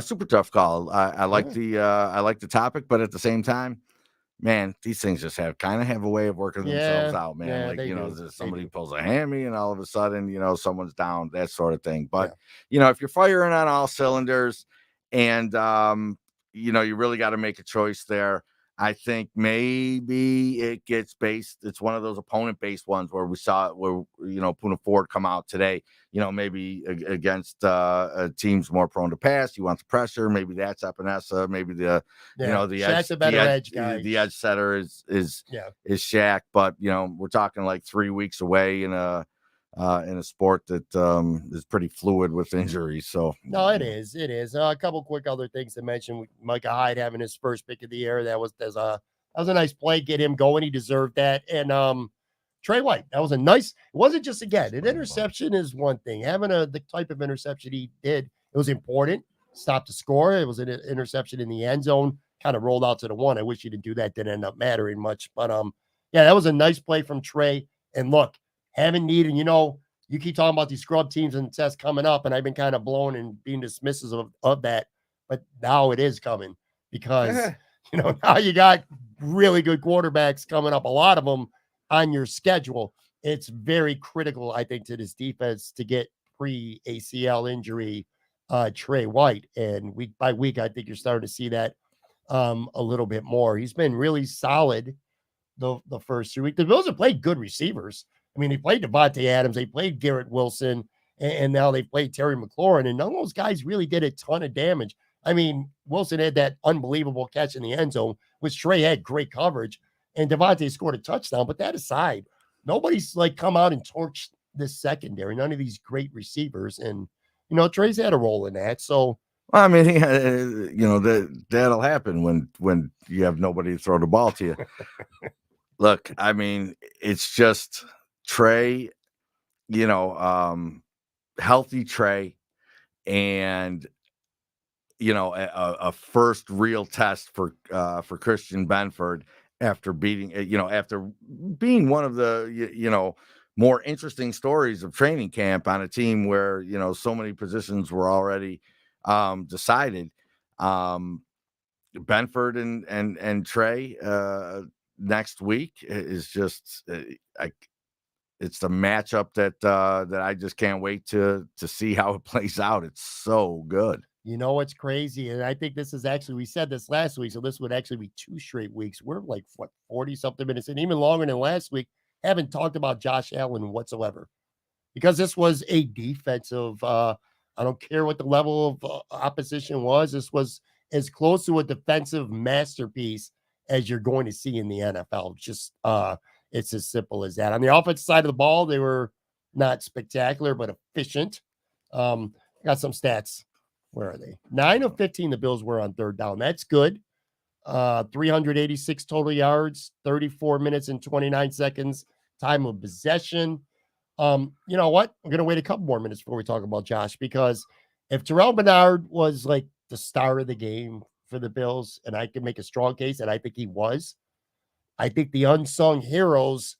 super tough call. I like the topic, but at the same time, man, these things just have a way of working themselves out, man. Yeah, somebody pulls a hammy and all of a sudden, someone's down, that sort of thing. But if you're firing on all cylinders and you really got to make a choice there. I think maybe it gets based. It's one of those opponent-based ones where we saw Poona Ford come out today. Maybe against teams more prone to pass. You want the pressure. Maybe that's Epinesa. Maybe the Shaq's a better edge guy. The edge setter is Shaq. But we're talking like 3 weeks away in a sport that is pretty fluid with injuries. So no, it is. A couple quick other things to mention. Micah Hyde having his first pick of the year. That was a nice play. Get him going. He deserved that. And Trey White, that was a nice. It wasn't just an interception is one thing. Having the type of interception he did, it was important. Stopped the score. It was an interception in the end zone. Kind of rolled out to the 1. I wish he didn't do that. Didn't end up mattering much. But that was a nice play from Trey. And look, haven't needed, you keep talking about these scrub teams and tests coming up, and I've been kind of blown and being dismissive of that, but now it is coming because, now you got really good quarterbacks coming up, a lot of them on your schedule, it's very critical, I think, to this defense to get pre-ACL injury Trey White. And week by week, I think you're starting to see that a little bit more. He's been really solid the first 3 weeks. The Bills have played good receivers. I mean, they played Devontae Adams, they played Garrett Wilson, and now they played Terry McLaurin, and none of those guys really did a ton of damage. I mean, Wilson had that unbelievable catch in the end zone, which Trey had great coverage, and Devontae scored a touchdown. But that aside, nobody's like come out and torched this secondary. None of these great receivers, and Trey's had a role in that. So well, I mean, that'll happen when you have nobody to throw the ball to you. Look, I mean, it's just Trey, healthy Trey, and a first real test for Christian Benford after being one of the more interesting stories of training camp on a team where so many positions were already decided. Benford and Trey next week is just it's the matchup that I just can't wait to see how it plays out. It's so good. It's crazy. And I think this is actually, we said this last week, so this would actually be 2 straight weeks. We're like, 40 something minutes and even longer than last week. Haven't talked about Josh Allen whatsoever because this was a defensive, I don't care what the level of opposition was. This was as close to a defensive masterpiece as you're going to see in the NFL. Just, it's as simple as that. On the offensive side of the ball, they were not spectacular, but efficient. Got some stats. Where are they? 9 of 15, the Bills were on third down. That's good. 386 total yards, 34 minutes and 29 seconds time of possession. You know what? We're going to wait a couple more minutes before we talk about Josh, because if Terrell Bernard was like the star of the game for the Bills, and I can make a strong case, and I think he was, I think the unsung heroes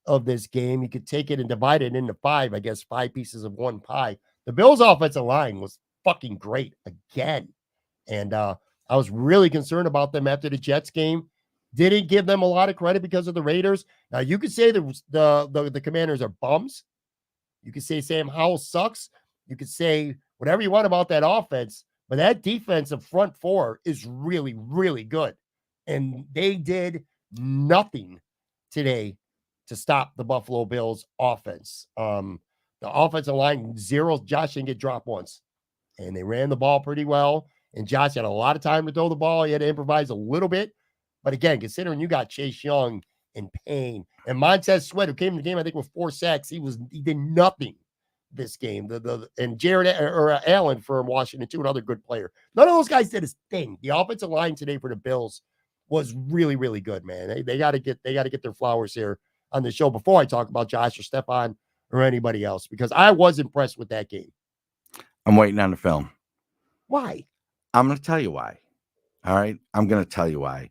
of this game, you could take it and divide it into 5 pieces of one pie. The Bills' offensive line was fucking great again. And I was really concerned about them after the Jets game. Didn't give them a lot of credit because of the Raiders. Now, you could say the Commanders are bums. You could say Sam Howell sucks. You could say whatever you want about that offense, but that defensive front 4 is really, really good. And they did nothing today to stop the Buffalo Bills offense. The offensive line, 0. Josh didn't get dropped once. And they ran the ball pretty well. And Josh had a lot of time to throw the ball. He had to improvise a little bit. But again, considering you got Chase Young and Payne and Montez Sweat, who came in the game, I think, with 4 sacks, he did nothing this game. And Jared or Allen for Washington, too, another good player. None of those guys did his thing. The offensive line today for the Bills was really, really good, man. They got to get their flowers here on the show before I talk about Josh or Stefon or anybody else, because I was impressed with that game. I'm waiting on the film. Why? I'm going to tell you why. All right. I'm going to tell you why.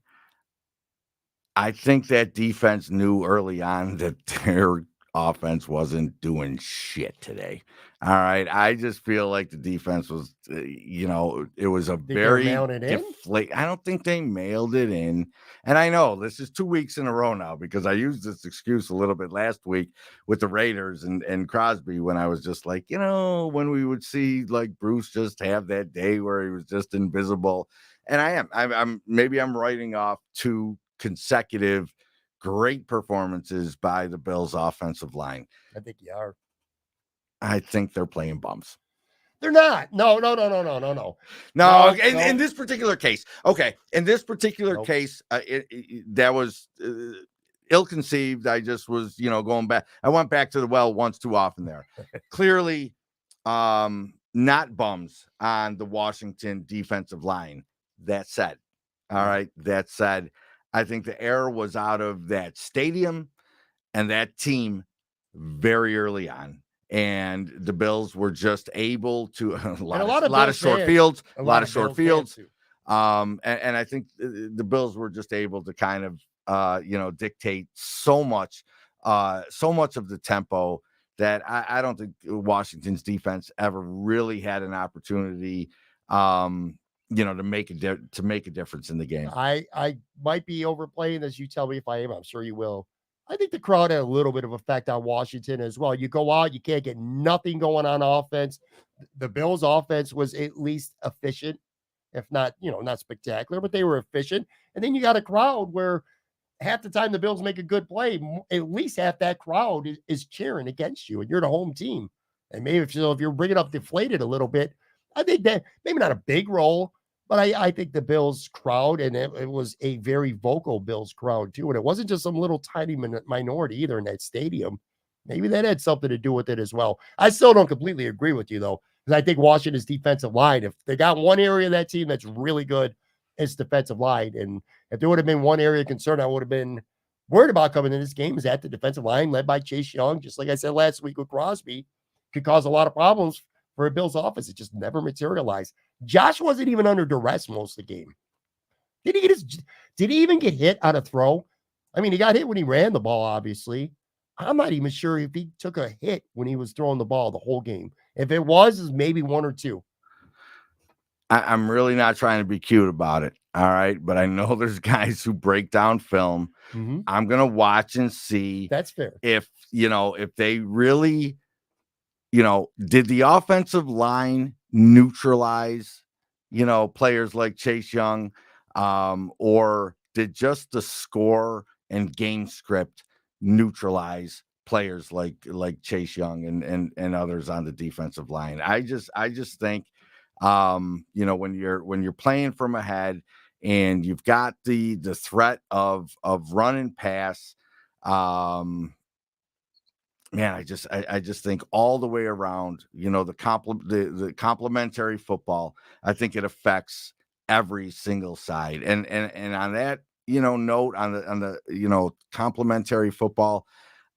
I think that defense knew early on that their offense wasn't doing shit today. All right. I just feel like the defense was, it was a very I don't think they mailed it in. And I know this is 2 weeks in a row now, because I used this excuse a little bit last week with the Raiders and Crosby, when I was just like, when we would see like Bruce just have that day where he was just invisible. And I'm writing off 2 consecutive great performances by the Bills offensive line. I think you are. I think they're playing bums. They're not. No. In this particular case. Okay. In this particular case, that was ill-conceived. I just was, going back. I went back to the well once too often there. Clearly, not bums on the Washington defensive line. That said, I think the error was out of that stadium and that team very early on. And the Bills were just able to a lot of short fields. And I think the Bills were just able to kind of, dictate so much of the tempo that I don't think Washington's defense ever really had an opportunity, to make a difference in the game. I might be overplaying this. You tell me if I am. I'm sure you will. I think the crowd had a little bit of effect on Washington as well. You go out, you can't get nothing going on offense. The Bills' offense was at least efficient, if not, not spectacular, but they were efficient. And then you got a crowd where half the time the Bills make a good play, at least half that crowd is cheering against you, and you're the home team. And maybe if you're bringing up deflated a little bit, I think that maybe not a big role, but I think the Bills crowd, and it was a very vocal Bills crowd too, and it wasn't just some little tiny minority either in that stadium. Maybe that had something to do with it as well. I still don't completely agree with you though, because I think Washington's defensive line, if they got one area of that team that's really good, it's defensive line. And if there would have been one area of concern, I would have been worried about coming in this game is that the defensive line led by Chase Young, just like I said last week with Crosby, could cause a lot of problems for a Bills offense. It just never materialized. Josh wasn't even under duress most of the game. Did he even get hit on a throw? I mean, he got hit when he ran the ball, obviously. I'm not even sure if he took a hit when he was throwing the ball the whole game. If it was, it's maybe one or two. I'm really not trying to be cute about it. All right. But I know there's guys who break down film. Mm-hmm. I'm going to watch and see. That's fair. If they really, did the offensive line neutralize, players like Chase Young, or did just the score and game script neutralize players like Chase Young and others on the defensive line? I just think, when you're playing from ahead and you've got the threat of run and pass, man, I just think all the way around, the complementary football, I think it affects every single side. And on that, note on the complementary football,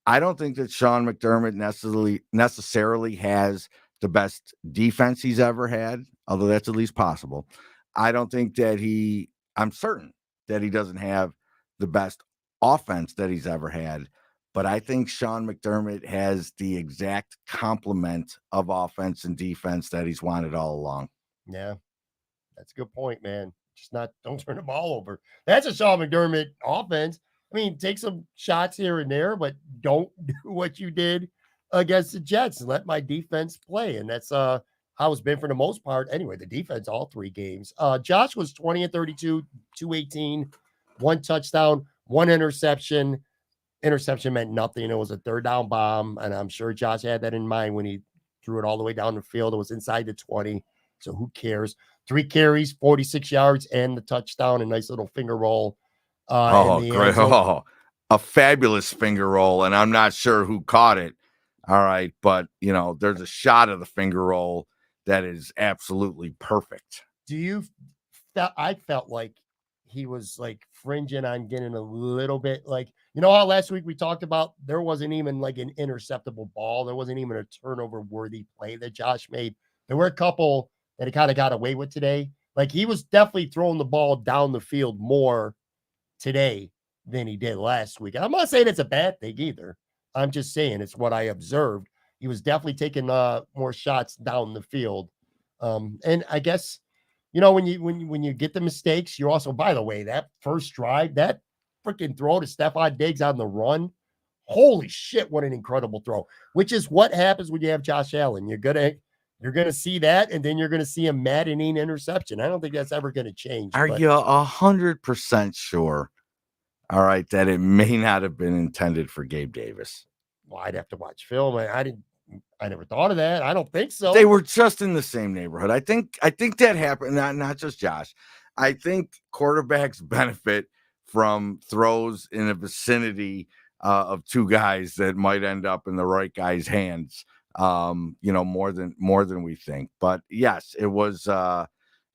I don't think that Sean McDermott necessarily has the best defense he's ever had, although that's at least possible. I don't think that I'm certain that he doesn't have the best offense that he's ever had, but I think Sean McDermott has the exact complement of offense and defense that he's wanted all along. Yeah, that's a good point, man. Just don't turn the ball over. That's a Sean McDermott offense. I mean, take some shots here and there, but don't do what you did against the Jets and let my defense play. And that's how it's been for the most part. Anyway, the defense, all three games. Josh was 20 and 32, 218, one touchdown, one interception. Interception meant nothing. It was a third down bomb. And I'm sure Josh had that in mind when he threw it all the way down the field. It was inside the 20. So who cares? 3 carries, 46 yards, and the touchdown, a nice little finger roll. Great. A fabulous finger roll. And I'm not sure who caught it. All right. But, there's a shot of the finger roll that is absolutely perfect. I felt like he was like fringing on getting a little bit like, how last week we talked about there wasn't even like an interceptable ball. There wasn't even a turnover worthy play that Josh made. There were a couple that he kind of got away with today. Like he was definitely throwing the ball down the field more today than he did last week. And I'm not saying it's a bad thing either. I'm just saying it's what I observed. He was definitely taking more shots down the field. And I guess, when you get the mistakes, you're also, by the way, that first drive, that freaking throw to Stefon Diggs on the run. Holy shit, what an incredible throw, which is what happens when you have Josh Allen. You're gonna see that, and then you're gonna see a maddening interception. I don't think that's ever gonna change. Are you 100% sure? All right, that it may not have been intended for Gabe Davis. Well, I'd have to watch film. I never thought of that. I don't think so. They were just in the same neighborhood. I think that happened. Not just Josh. I think quarterbacks benefit from throws in the vicinity of two guys that might end up in the right guy's hands. More than we think. But yes, it was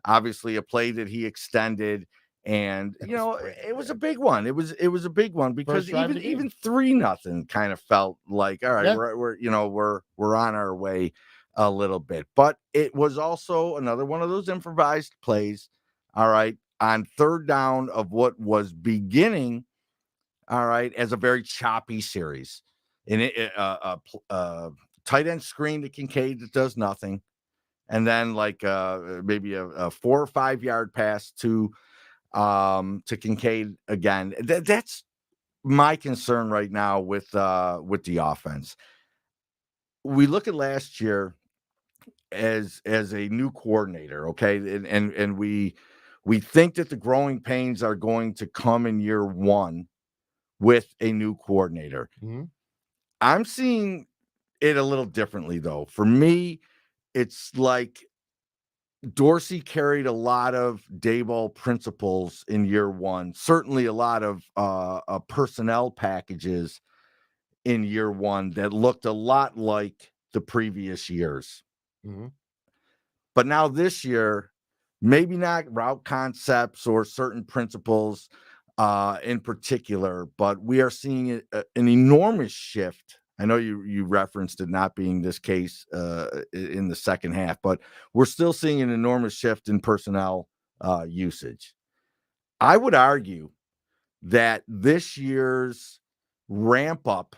obviously a play that he extended. And it was a big one. It was a big one because even 3-0 kind of felt like, all right, yeah, we're on our way a little bit. But it was also another one of those improvised plays. All right, on third down of what was beginning, all right, as a very choppy series, and tight end screen to Kincaid that does nothing, and then like maybe a 4 or 5 yard pass to Kincaid again. That's my concern right now with the offense. We look at last year as a new coordinator, okay, and we think that the growing pains are going to come in year one with a new coordinator. Mm-hmm. I'm seeing it a little differently, though. For me, it's like Dorsey carried a lot of Daboll principles in year one, certainly a lot of personnel packages in year one that looked a lot like the previous years. Mm-hmm. But now this year, maybe not route concepts or certain principles in particular, but we are seeing an enormous shift. I know you referenced it not being this case in the second half, but we're still seeing an enormous shift in personnel usage. I would argue that this year's ramp up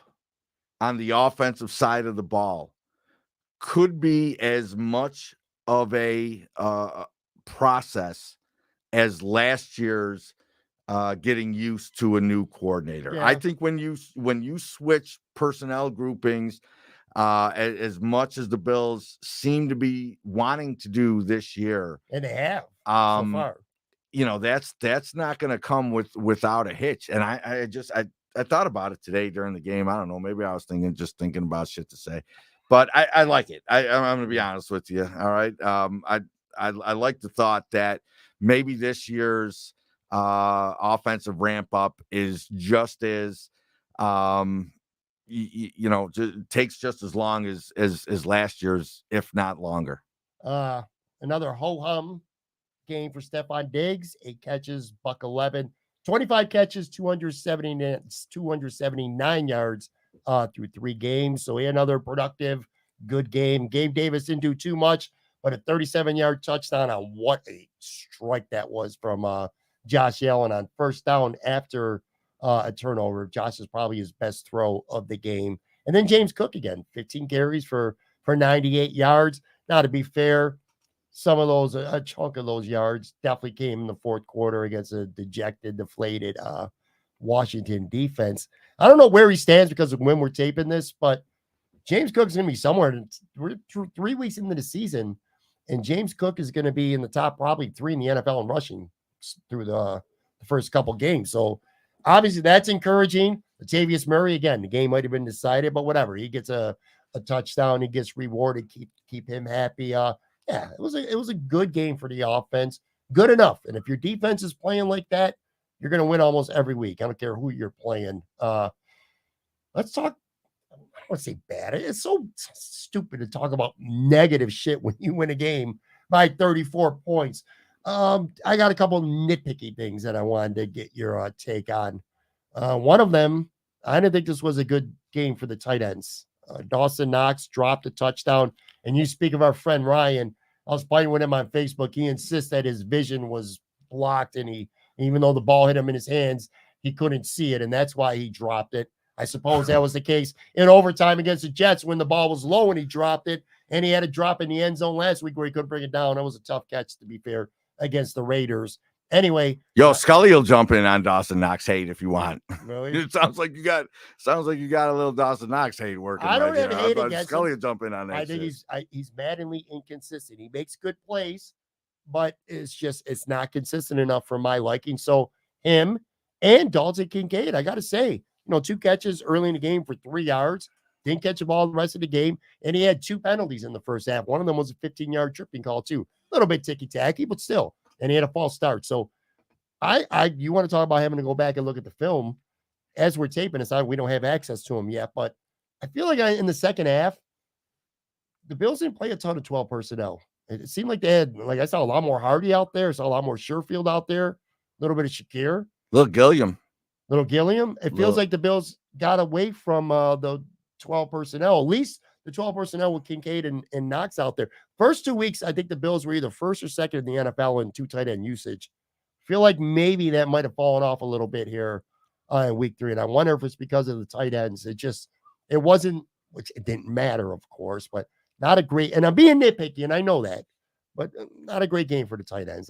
on the offensive side of the ball could be as much of a process as last year's getting used to a new coordinator. Yeah. I think when you switch personnel groupings, as much as the Bills seem to be wanting to do this year, And they have so far. That's not going to come without a hitch. And I thought about it today during the game. I don't know, maybe I was thinking about shit to say, but I like it. I'm going to be honest with you. All right. I like the thought that maybe this year's offensive ramp up is just as takes just as long as last year's, if not longer. Another ho-hum game for Stefon Diggs, 8 catches, $111, 25 catches, 279 yards through 3 games. So he had another productive, good game. Gabe Davis didn't do too much, but a 37-yard touchdown on what a strike that was from Josh Allen on first down after a turnover. Josh is probably his best throw of the game. And then James Cook again, 15 carries for 98 yards. Now, to be fair, some of those, a chunk of those yards definitely came in the fourth quarter against a dejected, deflated Washington defense. I don't know where he stands because of when we're taping this, but James Cook's going to be somewhere. We're 3 weeks into the season, and James Cook is going to be in the top probably 3 in the NFL in rushing through the first couple games. So obviously that's encouraging. Latavius Murray, again, the game might have been decided, but whatever. He gets a touchdown. He gets rewarded. Keep him happy. Yeah, it was a good game for the offense. Good enough. And if your defense is playing like that, you're going to win almost every week. I don't care who you're playing. Let's talk. I don't want to say bad. It's so stupid to talk about negative shit when you win a game by 34 points. I got a couple nitpicky things that I wanted to get your take on. One of them, I didn't think this was a good game for the tight ends. Dawson Knox dropped a touchdown. And you speak of our friend Ryan. I was playing with him on Facebook. He insists that his vision was blocked, and even though the ball hit him in his hands, he couldn't see it, and that's why he dropped it. I suppose that was the case in overtime against the Jets when the ball was low and he dropped it, and he had a drop in the end zone last week where he couldn't bring it down. That was a tough catch, to be fair, against the Raiders. Anyway, Scully will jump in on Dawson Knox hate if you want. Really? It sounds like you got a little Dawson Knox hate working. I don't have hate against Scully him. will jump in on that. I think he's maddeningly inconsistent. He makes good plays, but it's not consistent enough for my liking. So him and Dalton Kincaid, I got to say, 2 catches early in the game for 3 yards. Didn't catch the ball the rest of the game, and he had 2 penalties in the first half. One of them was a 15-yard tripping call too. A little bit ticky-tacky, but still. And he had a false start. So you want to talk about having to go back and look at the film as we're taping this. We don't have access to him yet, but I feel like in the second half, the Bills didn't play a ton of 12 personnel. It seemed like they had, I saw a lot more Hardy out there. Saw a lot more Sherfield out there. A little bit of Shakir. Little Gilliam. It feels like the Bills got away from the 12 personnel, at least the 12 personnel with Kincaid and Knox out there. First 2 weeks, I think the Bills were either first or second in the NFL in 2 tight end usage. Feel like maybe that might have fallen off a little bit here in week 3. And I wonder if it's because of the tight ends. It wasn't, which it didn't matter, of course, but not a great, and I'm being nitpicky, and I know that, but not a great game for the tight ends.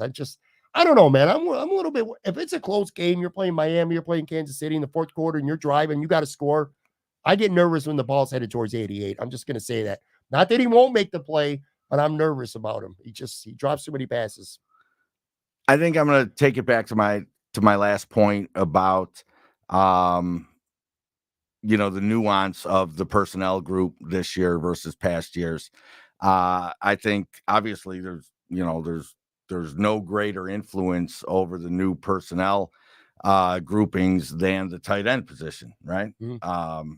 I don't know, man. I'm a little bit. If it's a close game, you're playing Miami, you're playing Kansas City in the fourth quarter, and you're driving, you got to score. I get nervous when the ball's headed towards 88. I'm just going to say that. Not that he won't make the play, but I'm nervous about him. He drops too many passes. I think I'm going to take it back to my last point about the nuance of the personnel group this year versus past years. I think obviously there's no greater influence over the new personnel groupings than the tight end position, right? Mm-hmm.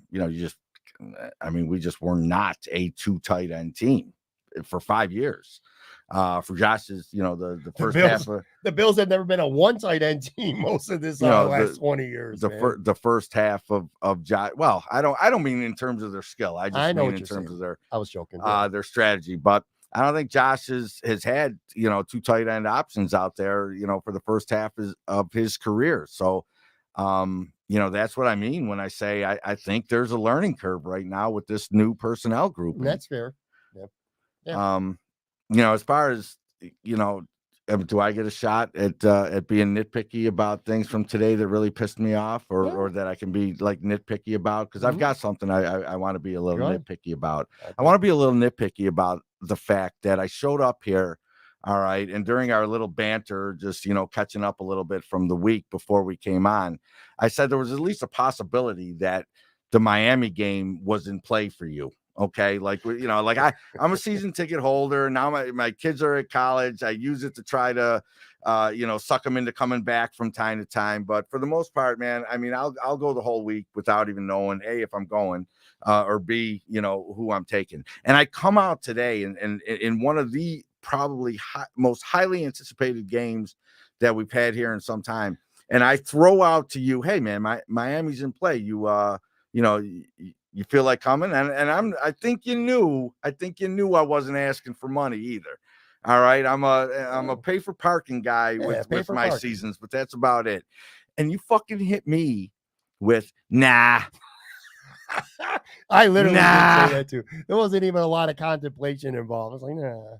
We just were not a 2 tight end team for 5 years. For Josh's, the first half of the Bills have never been a 1 tight end team most of this last 20 years. The first half of Josh. Well, I don't mean in terms of their skill. I just mean in terms of their. I was joking. Their strategy, but I don't think Josh has had 2 tight end options out there, for the first half of his career. So, that's what I mean when I say I think there's a learning curve right now with this new personnel group. And that's fair. Yeah. As far as do I get a shot at being nitpicky about things from today that really pissed me off, or that I can be like nitpicky about? Because I've got something I want to be a little nitpicky about. I want to be a little nitpicky about the fact that I showed up here, all right, and during our little banter, just catching up a little bit from the week before we came on, I said there was at least a possibility that the Miami game was in play for you. Okay, I'm a season ticket holder now. My kids are at college. I use it to try to suck them into coming back from time to time, but for the most part, man, I'll go the whole week without even knowing A, if I'm going, or B, who I'm taking. And I come out today and in one of the probably most highly anticipated games that we've had here in some time, and I throw out to you, hey man, Miami's in play. You feel like coming, and I think you knew I wasn't asking for money either. All right, I'm a pay for parking guy with my seasons, but that's about it. And you fucking hit me with nah. I literally did say that too. There wasn't even a lot of contemplation involved. I was like, nah.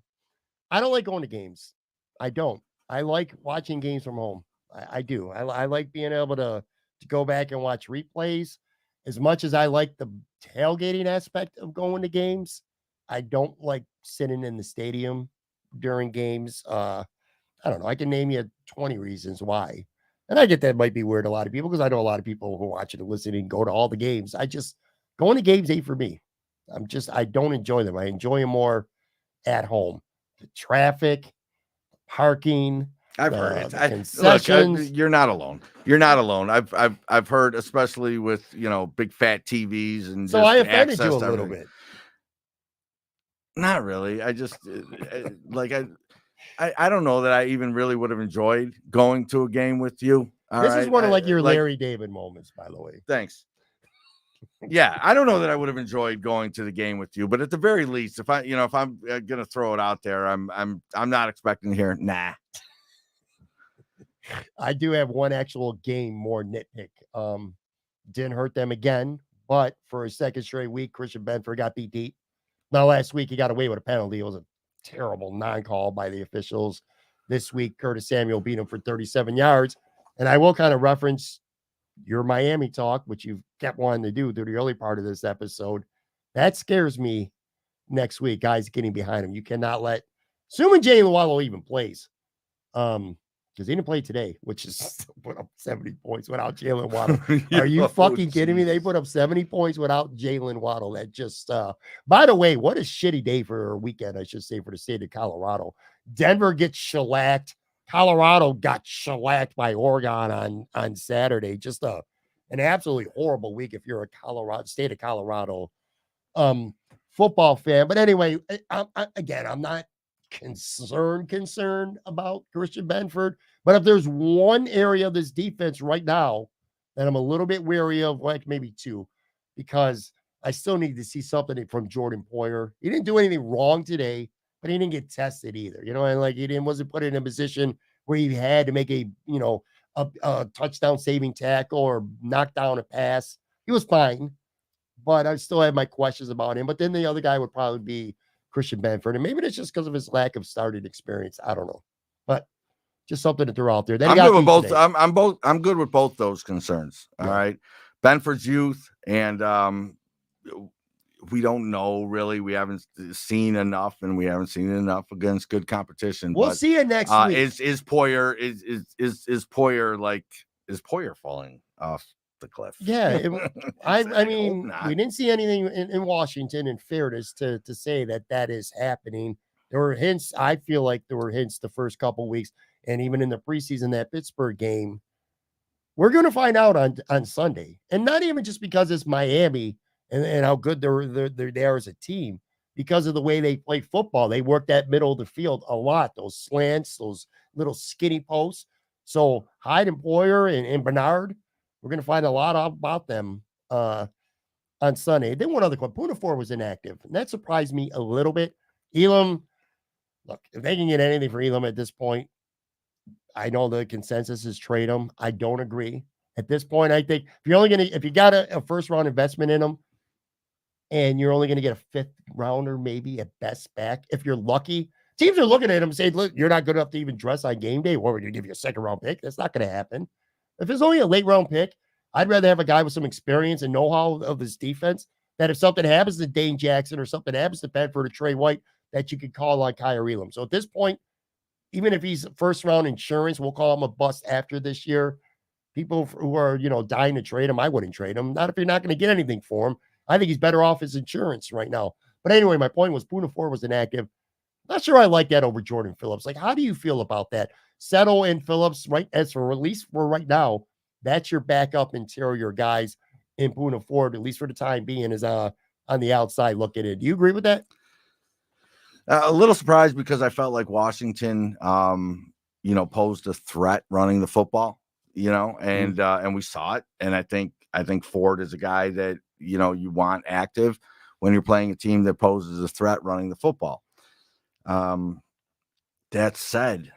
I don't like going to games. I don't. I like watching games from home. I do. I like being able to go back and watch replays. As much as I like the tailgating aspect of going to games, I don't like sitting in the stadium during games. I don't know. I can name you 20 reasons why. And I get that might be weird to a lot of people because I know a lot of people who watch it and listen and go to all the games. Going to games ain't for me. I don't enjoy them. I enjoy them more at home. The traffic, parking, I've heard it. You're not alone. You're not alone. I've heard, especially with big fat TVs and so I offended you a little bit. Not really. I just I don't know that I even really would have enjoyed going to a game with you. This is one of your Larry David moments, by the way. Thanks. Yeah, I don't know that I would have enjoyed going to the game with you, but at the very least, if I'm gonna throw it out there, I'm not expecting to hear nah. I do have one actual game more nitpick. Didn't hurt them again, but for a second straight week, Christian Benford got beat deep. Now, last week he got away with a penalty. It was a terrible non-call by the officials. This week, Curtis Samuel beat him for 37 yards. And I will kind of reference your Miami talk, which you've kept wanting to do through the early part of this episode. That scares me next week, guys getting behind him. You cannot assuming Jalen Waddle even plays, because he didn't play today, which is put up 70 points without Jalen Waddle. Are you fucking kidding me? They put up 70 points without Jalen Waddle. That just, by the way, what a shitty day for a weekend, I should say, for the state of Colorado. Denver gets shellacked. Colorado got shellacked by Oregon on Saturday. Just an absolutely horrible week if you're a state of Colorado football fan. But anyway, I'm not concerned about Christian Benford, but if there's one area of this defense right now that I'm a little bit wary of, like maybe two, because I still need to see something from Jordan Poyer. He didn't do anything wrong today, but he didn't get tested either, and he wasn't put in a position where he had to make a touchdown saving tackle or knock down a pass. He was fine, but I still have my questions about him. But then the other guy would probably be Christian Benford, and maybe it's just because of his lack of starting experience. I don't know, but Just something to throw out there. Then I'm he got good with beat both. today. I'm good with both those concerns. All Yeah. right. Benford's youth, and we don't know really. We haven't seen enough, and we haven't seen enough against good competition. We'll but see it next week. Is Poyer falling off the cliff? Yeah, I mean, hope not. we didn't see anything in Washington, in fairness, to say that is happening. There were hints. I feel like there were hints the first couple weeks, and even in the preseason, that Pittsburgh game. We're going to find out on Sunday, and not even just because it's Miami and how good they are as a team, because of the way they play football. They work that middle of the field a lot, those slants, those little skinny posts. So Hyde and Poyer and Bernard, we're going to find a lot about them on Sunday. Then one other question, Poona 4 was inactive, and that surprised me a little bit. Elam, look, if they can get anything for Elam at this point, I know the consensus is trade him. I don't agree. At this point, I think if you got a first round investment in him and you're only going to get a fifth rounder, maybe at best back, if you're lucky, teams are looking at him and saying, look, you're not good enough to even dress on game day. What, we're going to give you a second round pick? That's not going to happen. If it's only a late round pick, I'd rather have a guy with some experience and know-how of his defense, that if something happens to Dane Jackson or something happens to Bedford or Trey White, that you could call on Kair Elam. So at this point, even if he's first round insurance, we'll call him a bust after this year. People who are, dying to trade him, I wouldn't trade him. Not if you're not going to get anything for him. I think he's better off his insurance right now. But anyway, my point was Poona 4 was inactive. Not sure I like that over Jordan Phillips. Like, how do you feel about that? Settle and Phillips, right? As for at least for right now, that's your backup interior guys in Poona 4, at least for the time being, is on the outside looking in. Do you agree with that? A little surprised because I felt like Washington, posed a threat running the football, and we saw it. And I think Ford is a guy that, you want active when you're playing a team that poses a threat running the football. That said,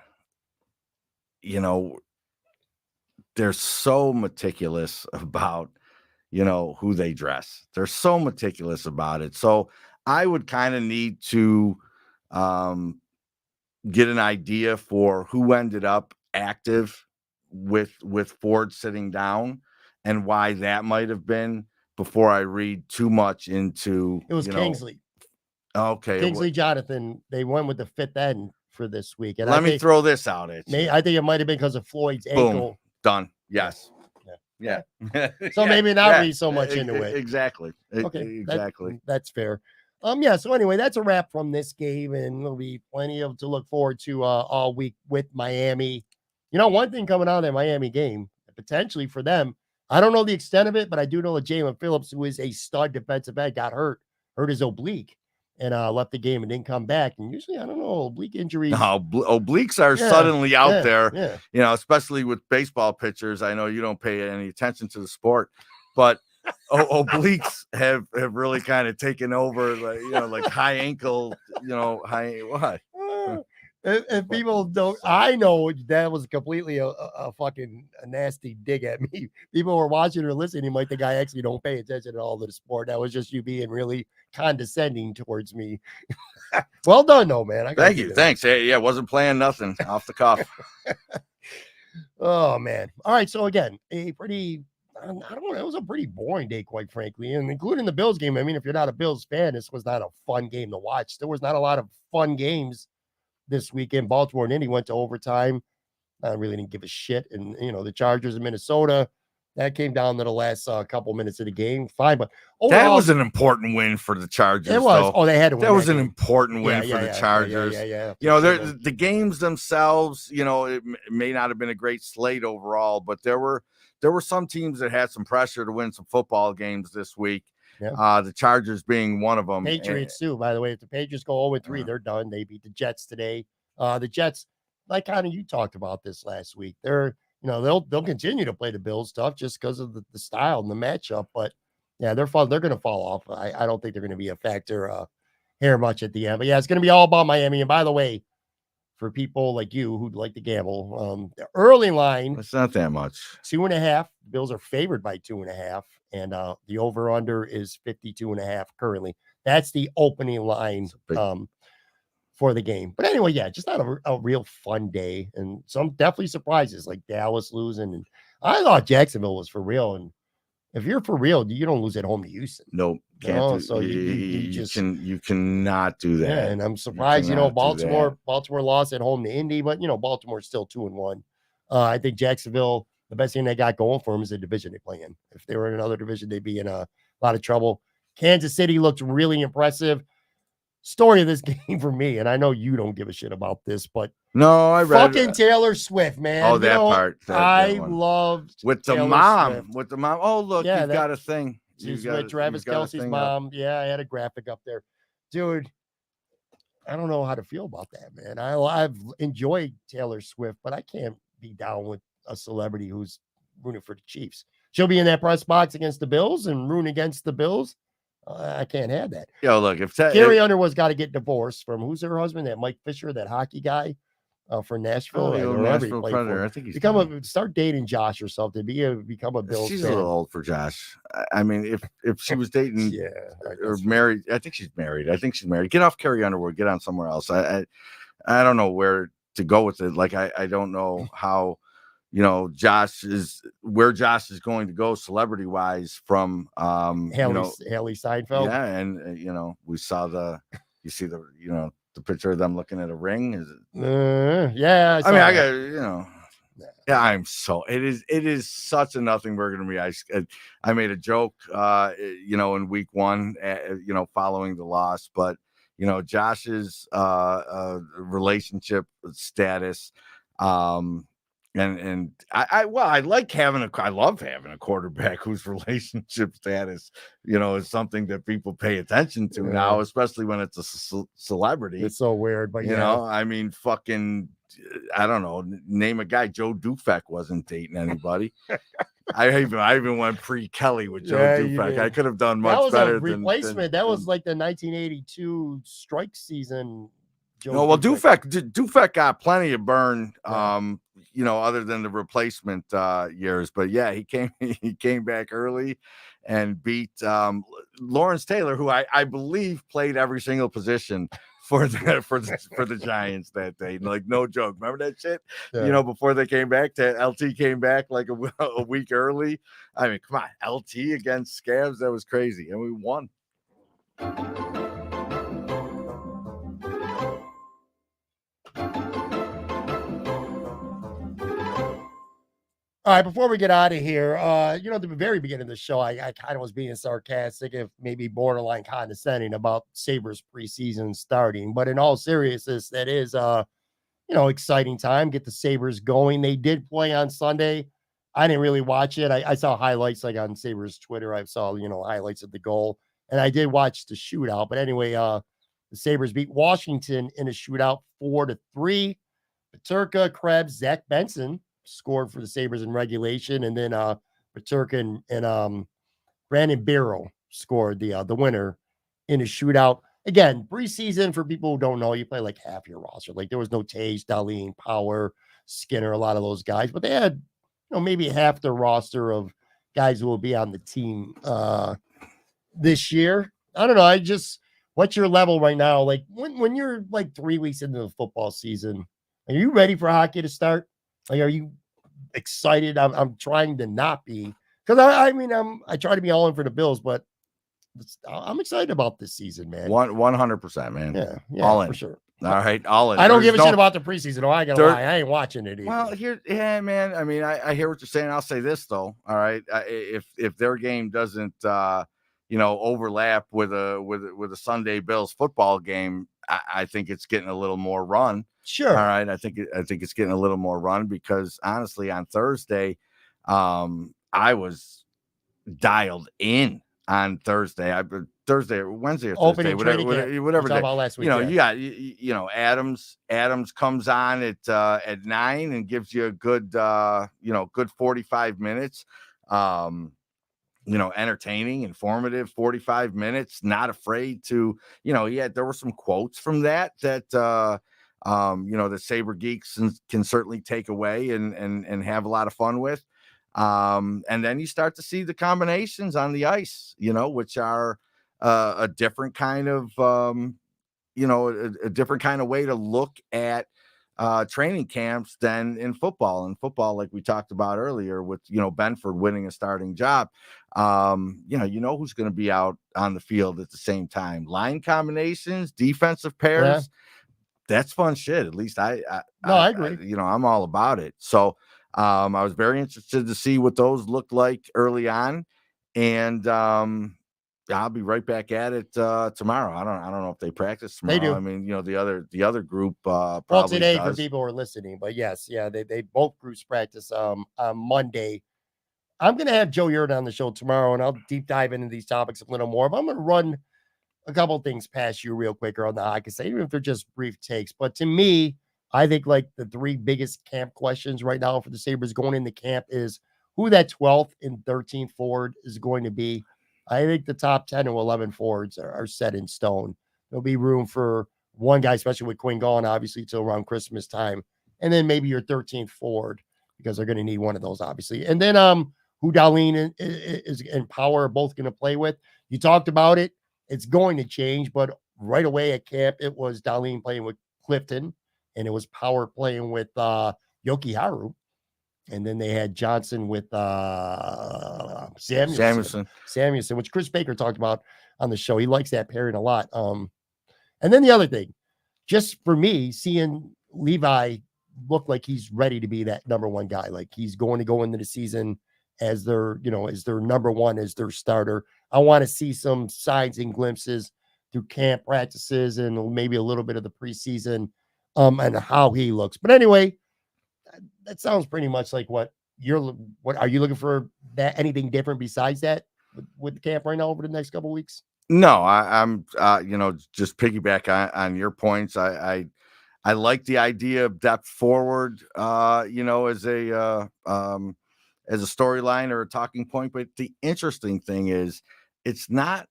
they're so meticulous about, who they dress. They're so meticulous about it. So I would kind of need to get an idea for who ended up active with Ford sitting down and why that might have been before I read too much into. It was Kingsley. Okay. Kingsley Jonathan, they went with the fifth end for this week. And let me throw this out at you. I think it might have been because of Floyd's ankle. Done. Yes. Yeah. So maybe not read so much into it. Exactly. Okay. Exactly. That's fair. So anyway, that's a wrap from this game, and there'll be plenty to look forward to all week with Miami. One thing coming out of that Miami game, potentially for them, I don't know the extent of it, but I do know that Jalen Phillips, who is a stud defensive end, got hurt his oblique, and left the game and didn't come back. And usually, I don't know, oblique injuries. No, obliques are suddenly out there, Yeah. Especially with baseball pitchers. I know you don't pay any attention to the sport, but obliques have really kind of taken over, like high ankle, high what? If people don't, I know that was completely a fucking nasty dig at me. People were watching or listening, you might think I actually don't pay attention at all to the sport. That was just you being really condescending towards me. Well done, though, man. Thank you. Thanks. Hey, yeah, wasn't playing nothing off the cuff. Oh, man. All right. So again, a pretty, I don't know, it was a pretty boring day, quite frankly, and including the Bills game. I mean, if you're not a Bills fan, this was not a fun game to watch. There was not a lot of fun games this weekend. Baltimore and Indy went to overtime. I really didn't give a shit. And, the Chargers in Minnesota, that came down to the last couple minutes of the game. Fine. But overall, that was an important win for the Chargers. It was. Though. Oh, they had to win. That was an important win for the Chargers. Yeah. The games themselves, it may not have been a great slate overall, but there were some teams that had some pressure to win some football games this week. Yeah. The Chargers being one of them. Patriots too, by the way. If the Patriots go 0-3, they're done. They beat the Jets today. The Jets, like kind of you talked about this last week, they're they'll continue to play the Bills tough just because of the style and the matchup. But yeah, they're going to fall off. I don't think they're going to be a factor here much at the end. But yeah, it's going to be all about Miami. And by the way, for people like you who'd like to gamble, the early line, it's not that much. 2.5. Bills are favored by 2.5. And the over-under is 52.5 currently. That's the opening line for the game. But anyway, yeah, just not a real fun day, and some definitely surprises like Dallas losing. And I thought Jacksonville was for real. And if you're for real, you don't lose at home to Houston. Nope, can't do. So you just you cannot do that. yeah. And I'm surprised, Baltimore lost at home to Indy, but Baltimore's still 2-1. I think Jacksonville, the best thing they got going for them is the division they play in. If they were in another division, they'd be in a lot of trouble. Kansas City looked really impressive. Story of this game for me, and I know you don't give a shit about this, but no, I read fucking Taylor Swift, man. Oh, that part. I loved with the Taylor mom. Swift. With the mom. Oh, look, you've got a thing. She's with Travis Kelce's mom. Yeah, I had a graphic up there, dude. I don't know how to feel about that, man. I've enjoyed Taylor Swift, but I can't be down with a celebrity who's rooting for the Chiefs. She'll be in that press box against the Bills and rooting against the Bills. I can't have that. Yo, look, if Carrie Underwood's got to get divorced from who's her husband? That Mike Fisher, that hockey guy for Nashville. Nashville Predator. I think he's start dating Josh or something. Become a Bills She's fan. a little old for Josh. I mean, if she was dating or married, I think she's married. Get off Carrie Underwood. Get on somewhere else. I don't know where to go with it. Like I don't know how. Josh is going to go celebrity wise from Haley Seinfeld. Yeah, and we saw the picture of them looking at a ring. Is it? Yeah. It is such a nothing burger to me. I made a joke in week 1 following the loss, but Josh's relationship status and I love having a quarterback whose relationship status, is something that people pay attention to now, especially when it's a celebrity. It's so weird, but I mean, fucking, I don't know, name a guy. Joe Dufek wasn't dating anybody. I even went pre-Kelly with Joe Dufek. I could have done much better. That was a replacement. That was like the 1982 strike season. Dufek got plenty of burn, other than the replacement years. But yeah, he came back early and beat Lawrence Taylor, who I believe played every single position for the Giants that day. Like, no joke. Remember that shit? Yeah. Before they came back, LT came back like a week early. I mean, come on, LT against Scabs, that was crazy, and we won. All right, before we get out of here, at the very beginning of the show, I kind of was being sarcastic, if maybe borderline condescending about Sabres preseason starting. But in all seriousness, that is, exciting time. Get the Sabres going. They did play on Sunday. I didn't really watch it. I saw highlights like on Sabres Twitter. I saw, highlights of the goal. And I did watch the shootout. But anyway, the Sabres beat Washington in a shootout 4-3. Peterka, Krebs, Zach Benson scored for the Sabres in regulation, and then Peterka and Brandon Barrow scored the winner in a shootout. Again, preseason, for people who don't know, you play like half your roster. Like, there was no Tage, Darlene, Power, Skinner, a lot of those guys, but they had maybe half the roster of guys who will be on the team this year. I don't know. What's your level right now? Like, when you're like 3 weeks into the football season, are you ready for hockey to start? Like, are you excited? I'm trying to not be, because I try to be all in for the Bills, but I'm excited about this season, man. 100%, man. Yeah, all in for sure. All right, all in. I don't give a shit about the preseason. No, I gotta lie. I ain't watching it either. Well, man. I mean, I hear what you're saying. I'll say this though. All right, if their game doesn't overlap with a Sunday Bills football game, I think it's getting a little more run. Sure. All right. I think it's getting a little more run because honestly, on Thursday, I was dialed in on Thursday. Wednesday or Thursday, whatever day. About last week, you got Adams comes on at 9 and gives you a good good 45 minutes. Entertaining, informative 45 minutes, not afraid to, there were some quotes from that the Sabre geeks can certainly take away and have a lot of fun with. And then you start to see the combinations on the ice, which are a different kind of a different kind of way to look at training camps than in football. In football, like we talked about earlier with, Benford winning a starting job, who's going to be out on the field at the same time. Line combinations, defensive pairs, that's fun shit. At least I agree. I'm all about it. So I was very interested to see what those looked like early on. And I'll be right back at it tomorrow. I don't know if they practice tomorrow. They do. I mean, the other group probably well, today does. for people who are listening, but yes, yeah, they both groups practice on Monday. I'm gonna have Joe Yurt on the show tomorrow, and I'll deep dive into these topics a little more. But I'm gonna run a couple of things past you real quick on the hockey side, even if they're just brief takes. But to me, I think like the three biggest camp questions right now for the Sabres going into camp is who that 12th and 13th forward is going to be. I think the top 10 or 11 forwards are set in stone. There'll be room for one guy, especially with Quinn gone, obviously, till around Christmas time. And then maybe your 13th forward, because they're going to need one of those, obviously. And then who Darlene and Power are both going to play with. You talked about it. It's going to change, but right away at camp, it was Darlene playing with Clifton, and it was Power playing with Yoki Haru. And then they had Johnson with Samuelson, which Chris Baker talked about on the show. He likes that pairing a lot. And then the other thing, just for me, seeing Levi look like he's ready to be that number one guy, like he's going to go into the season as their, as their number one, as their starter. I want to see some signs and glimpses through camp practices and maybe a little bit of the preseason and how he looks. But anyway, that sounds pretty much like what are you looking for that anything different besides that with the camp right now over the next couple of weeks? No, I'm just piggyback on your points. I like the idea of depth forward, as a storyline or a talking point. But the interesting thing is, it's not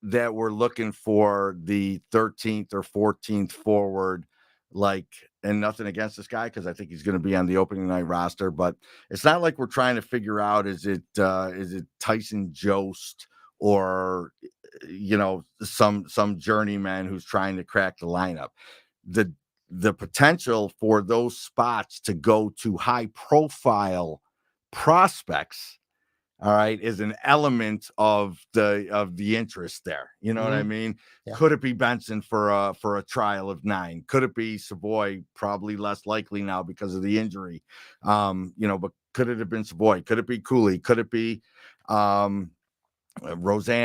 that we're looking for the 13th or 14th forward, and nothing against this guy, because I think he's going to be on the opening night roster, but it's not like we're trying to figure out, is it Tyson Jost or, some journeyman who's trying to crack the lineup. The potential for those spots to go to high profile prospects, all right, is an element of the interest there. You know what I mean? Yeah. Could it be Benson for a trial of 9? Could it be Savoy? Probably less likely now because of the injury. But could it have been Savoy? Could it be Cooley? Could it be Roseanne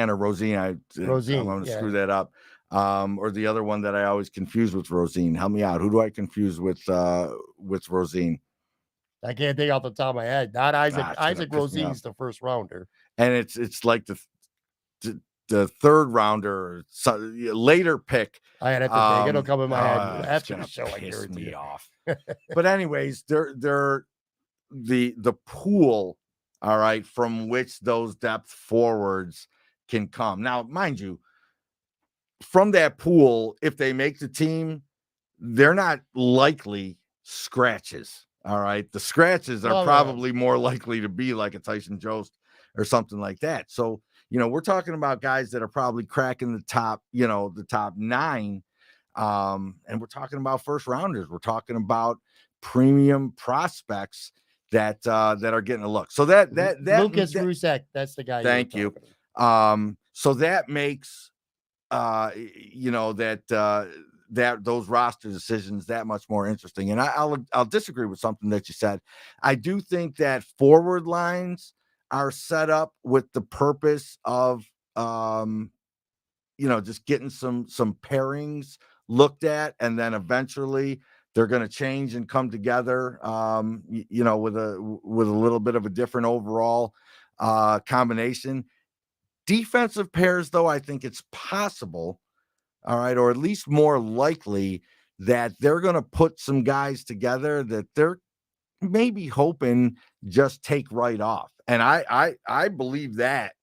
or Rosine? I'm going to screw that up. Or the other one that I always confuse with Rosine. Help me out. Who do I confuse with Rosine? I can't think off the top of my head. Not Isaac. Isaac Rosine's the first rounder, and it's like the third rounder, later pick. I had to think. It'll come in my head after the show. Piss me off. But anyways, they're the pool, all right, from which those depth forwards can come. Now, mind you, from that pool, if they make the team, they're not likely scratches. All right. The scratches are probably more likely to be like a Tyson Jost or something like that. So, we're talking about guys that are probably cracking the top 9. And we're talking about first rounders. We're talking about premium prospects that are getting a look. So that Lucas Rusek, that's the guy. Thank you. So that makes that those roster decisions that much more interesting. And I'll disagree with something that you said. I do think that forward lines are set up with the purpose of just getting some pairings looked at, and then eventually they're going to change and come together with a little bit of a different overall combination. Defensive pairs, though, I think it's possible, all right, or at least more likely, that they're going to put some guys together that they're maybe hoping just take right off. And I believe that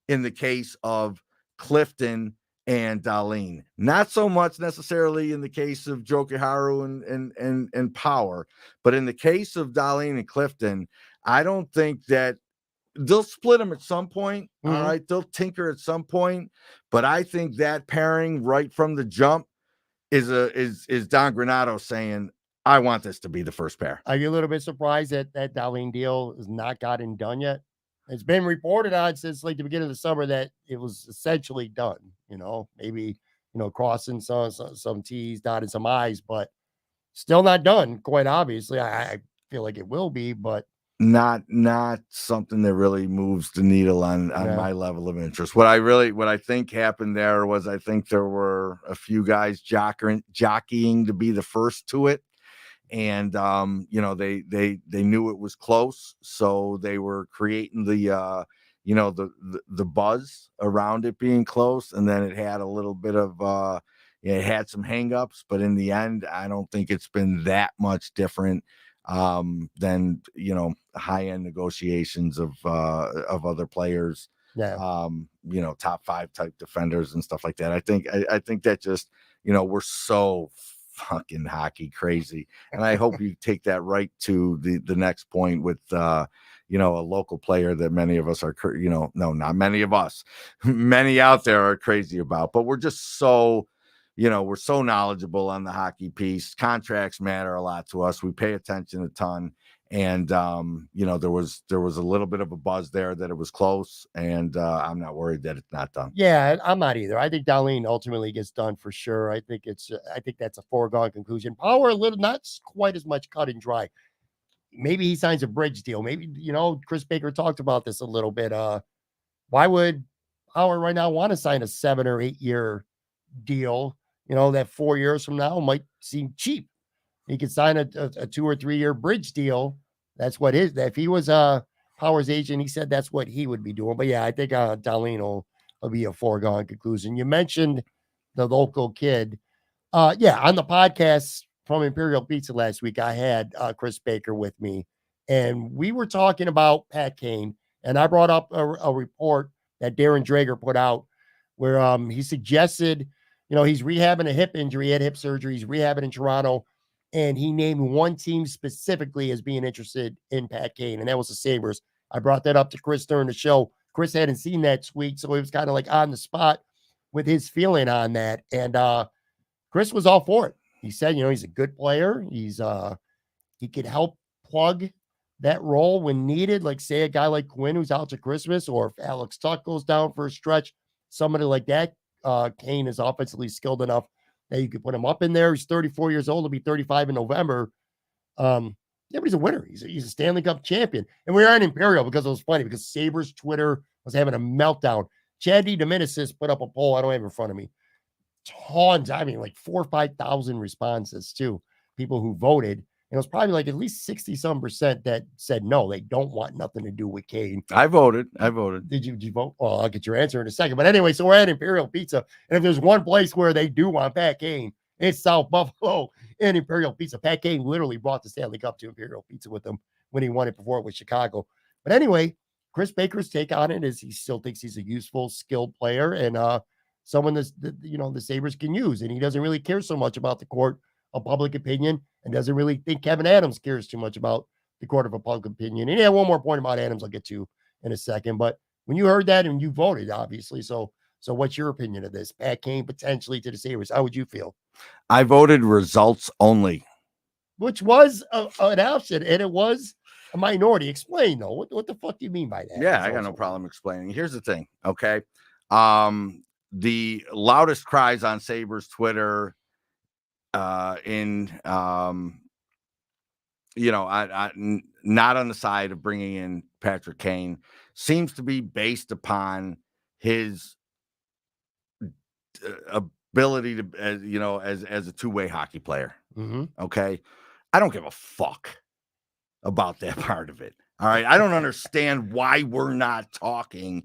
in the case of Clifton and Darlene, not so much necessarily in the case of Jokiharu and Power, but in the case of Darlene and Clifton, I don't think that they'll split them at some point. All right. They'll tinker at some point, but I think that pairing right from the jump is Don Granato saying, I want this to be the first pair. Are you a little bit surprised that that Darlene deal has not gotten done yet? It's been reported on since like the beginning of the summer that it was essentially done. Maybe crossing some T's, dotting some I's, but still not done. Quite obviously, I feel like it will be, but not something that really moves the needle on my level of interest. What I think happened there was I think there were a few guys jockeying to be the first to it. And they knew it was close, so they were creating the the buzz around it being close, and then it had a little bit of it had some hangups, but in the end, I don't think it's been that much different than high-end negotiations of other players. Top 5 type defenders and stuff like that. I think that just we're so fucking hockey crazy, and I hope you take that right to the next point with a local player that many of us are not many of us, many out there are crazy about, but we're just so we're so knowledgeable on the hockey piece. Contracts matter a lot to us. We pay attention a ton. And, there was a little bit of a buzz there that it was close, and I'm not worried that it's not done. Yeah, I'm not either. I think Darlene ultimately gets done for sure. I think that's a foregone conclusion. Power, a little, not quite as much cut and dry. Maybe he signs a bridge deal. Maybe, Chris Baker talked about this a little bit. Why would Power right now want to sign a 7 or 8 year deal? That 4 years from now might seem cheap. He could sign a 2 or 3 year bridge deal. That's what is that. If he was Power's agent, he said that's what he would be doing. But yeah, I think Darlene will be a foregone conclusion. You mentioned the local kid. On the podcast from Imperial Pizza last week, I had Chris Baker with me, and we were talking about Pat Kane, and I brought up a report that Darren Drager put out where he suggested, he's rehabbing a hip injury, he had hip surgery, he's rehabbing in Toronto, and he named one team specifically as being interested in Pat Kane, and that was the Sabres. I brought that up to Chris during the show. Chris hadn't seen that tweet, so he was kind of like on the spot with his feeling on that, and Chris was all for it. He said, he's a good player. He could help plug that role when needed, like say a guy like Quinn who's out to Christmas, or if Alex Tuck goes down for a stretch, somebody like that. Kane is offensively skilled enough that you could put him up in there. He's 34 years old. He'll be 35 in November. But he's a winner. He's a Stanley Cup champion. And we are in Imperial because it was funny because Sabres Twitter was having a meltdown. Chad D. Dominicis put up a poll. I don't have it in front of me. Tons, like 4,000 or 5,000 responses too. People who voted. And it was probably like at least 60-some% that said no, they don't want nothing to do with Kane. I voted. Did you vote? Well, I'll get your answer in a second. But anyway, so we're at Imperial Pizza. And if there's one place where they do want Pat Kane, it's South Buffalo and Imperial Pizza. Pat Kane literally brought the Stanley Cup to Imperial Pizza with him when he won it before with Chicago. But anyway, Chris Baker's take on it is he still thinks he's a useful, skilled player and someone the Sabres can use. And he doesn't really care so much about the court of public opinion and doesn't really think Kevin Adams cares too much about the court of a public opinion. And one more point about Adams I'll get to in a second. But when you heard that and you voted, obviously, so what's your opinion of this? Pat Kane potentially to the Sabres. How would you feel? I voted results only. Which was an option, and it was a minority. Explain, though. What the fuck do you mean by that? Yeah, I got no problem explaining. Here's the thing, okay? The loudest cries on Sabres Twitter not on the side of bringing in Patrick Kane seems to be based upon his ability to, as a two-way hockey player. Mm-hmm. Okay. I don't give a fuck about that part of it. All right. I don't understand why we're not talking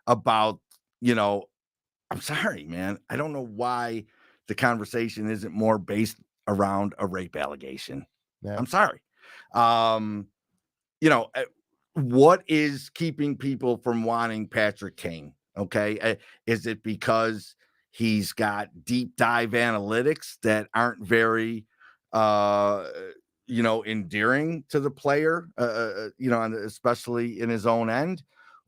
about, I'm sorry, man. I don't know why the conversation isn't more based around a rape allegation. Yeah. I'm sorry. What is keeping people from wanting Patrick Kane? Okay. Is it because he's got deep dive analytics that aren't very, endearing to the player, and especially in his own end?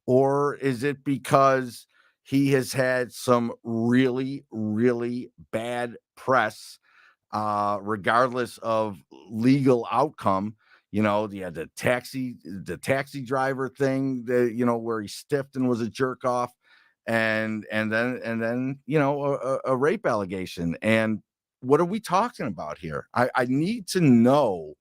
Or is it because he has had some really, really bad press regardless of legal outcome. You know, you had the taxi driver thing that, you know, where he stiffed and was a jerk off, and then, you know, a rape allegation. And what are we talking about here? I need to know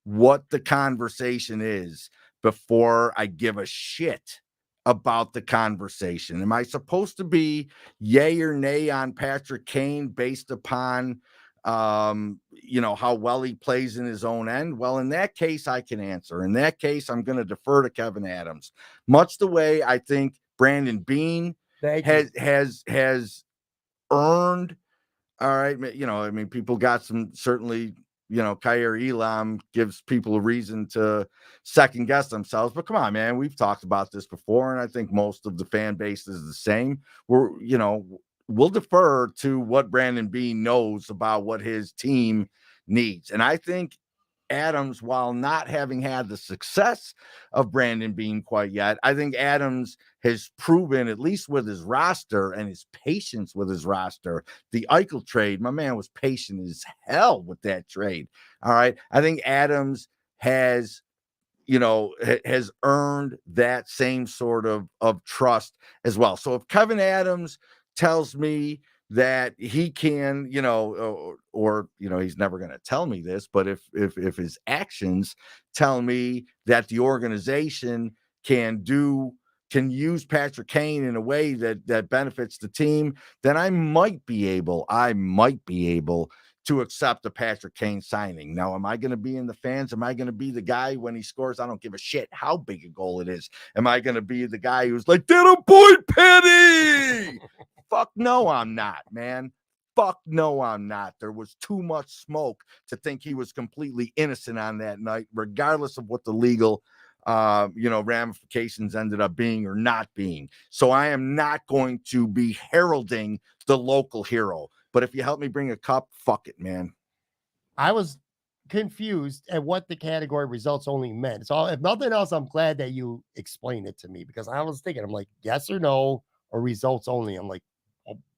what the conversation is before I give a shit about the conversation. Am I supposed to be yay or nay on Patrick Kane based upon you know, how well he plays in his own end? Well, in that case, I can answer. In that case, I'm going to defer to Kevin Adams, much the way I think Brandon Beane has earned. All right, you know, I mean, people got some, certainly, you know, Kair Elam gives people a reason to second guess themselves. But come on, man, we've talked about this before, and I think most of the fan base is the same. You know, we'll defer to what Brandon Beane knows about what his team needs. And I think Adams, while not having had the success of Brandon Beane quite yet, I think Adams has proven, at least with his roster and his patience with his roster. The Eichel trade, my man was patient as hell with that trade. All right. I think Adams has, you know, has earned that same sort of trust as well. So if Kevin Adams tells me that he can, you know, or you know, he's never going to tell me this, but if his actions tell me that the organization can use Patrick Kane in a way that benefits the team, then I might be able to accept the Patrick Kane signing. Now, am I going to be in the fans? Am I going to be the guy when he scores? I don't give a shit how big a goal it is. Am I going to be the guy who's like, "Get a point, Penny"? Fuck no, I'm not, man. Fuck no, I'm not. There was too much smoke to think he was completely innocent on that night, regardless of what the legal you know, ramifications ended up being or not being. So I am not going to be heralding the local hero. But if you help me bring a cup, fuck it, man. I was confused at what the category results only meant. So if nothing else, I'm glad that you explained it to me, because I was thinking, I'm like, yes or no, or results only. I'm like,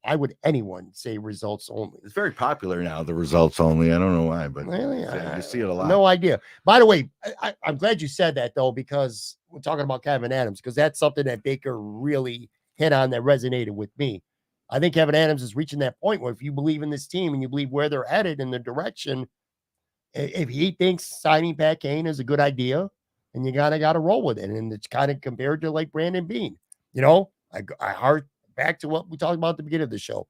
why would anyone say results only? It's very popular now, the results only. I don't know why, but really, you see it a lot. No idea. By the way, I'm glad you said that, though, because we're talking about Kevin Adams, because that's something that Baker really hit on that resonated with me. I think Kevin Adams is reaching that point where if you believe in this team and you believe where they're headed in the direction, if he thinks signing Pat Kane is a good idea, and you got to roll with it. And it's kind of compared to like Brandon Beane. You know, I heart back to what we talked about at the beginning of the show.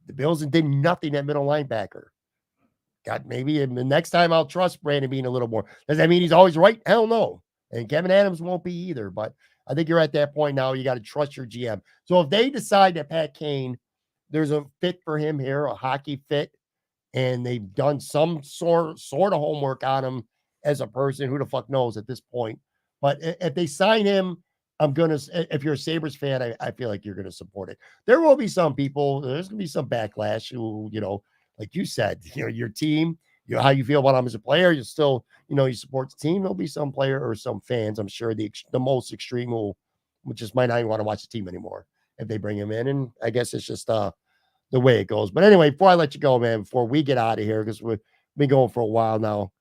The Bills did nothing at middle linebacker. God, maybe the next time I'll trust Brandon Beane a little more. Does that mean he's always right? Hell no. And Kevin Adams won't be either. But I think you're at that point now. You got to trust your GM. So if they decide that Pat Kane, there's a fit for him here, a hockey fit, and they've done some sort of homework on him as a person, who the fuck knows at this point. But if they sign him, if you're a Sabres fan, I feel like you're going to support it. There will be some people, there's going to be some backlash who, you know, like you said, you know, your team, you know, how you feel about him as a player, you still, you know, you support the team. There'll be some player or some fans, I'm sure the most extreme will just might not even want to watch the team anymore if they bring him in. And I guess it's just the way it goes. But anyway, before I let you go, man, before we get out of here, because we've been going for a while now,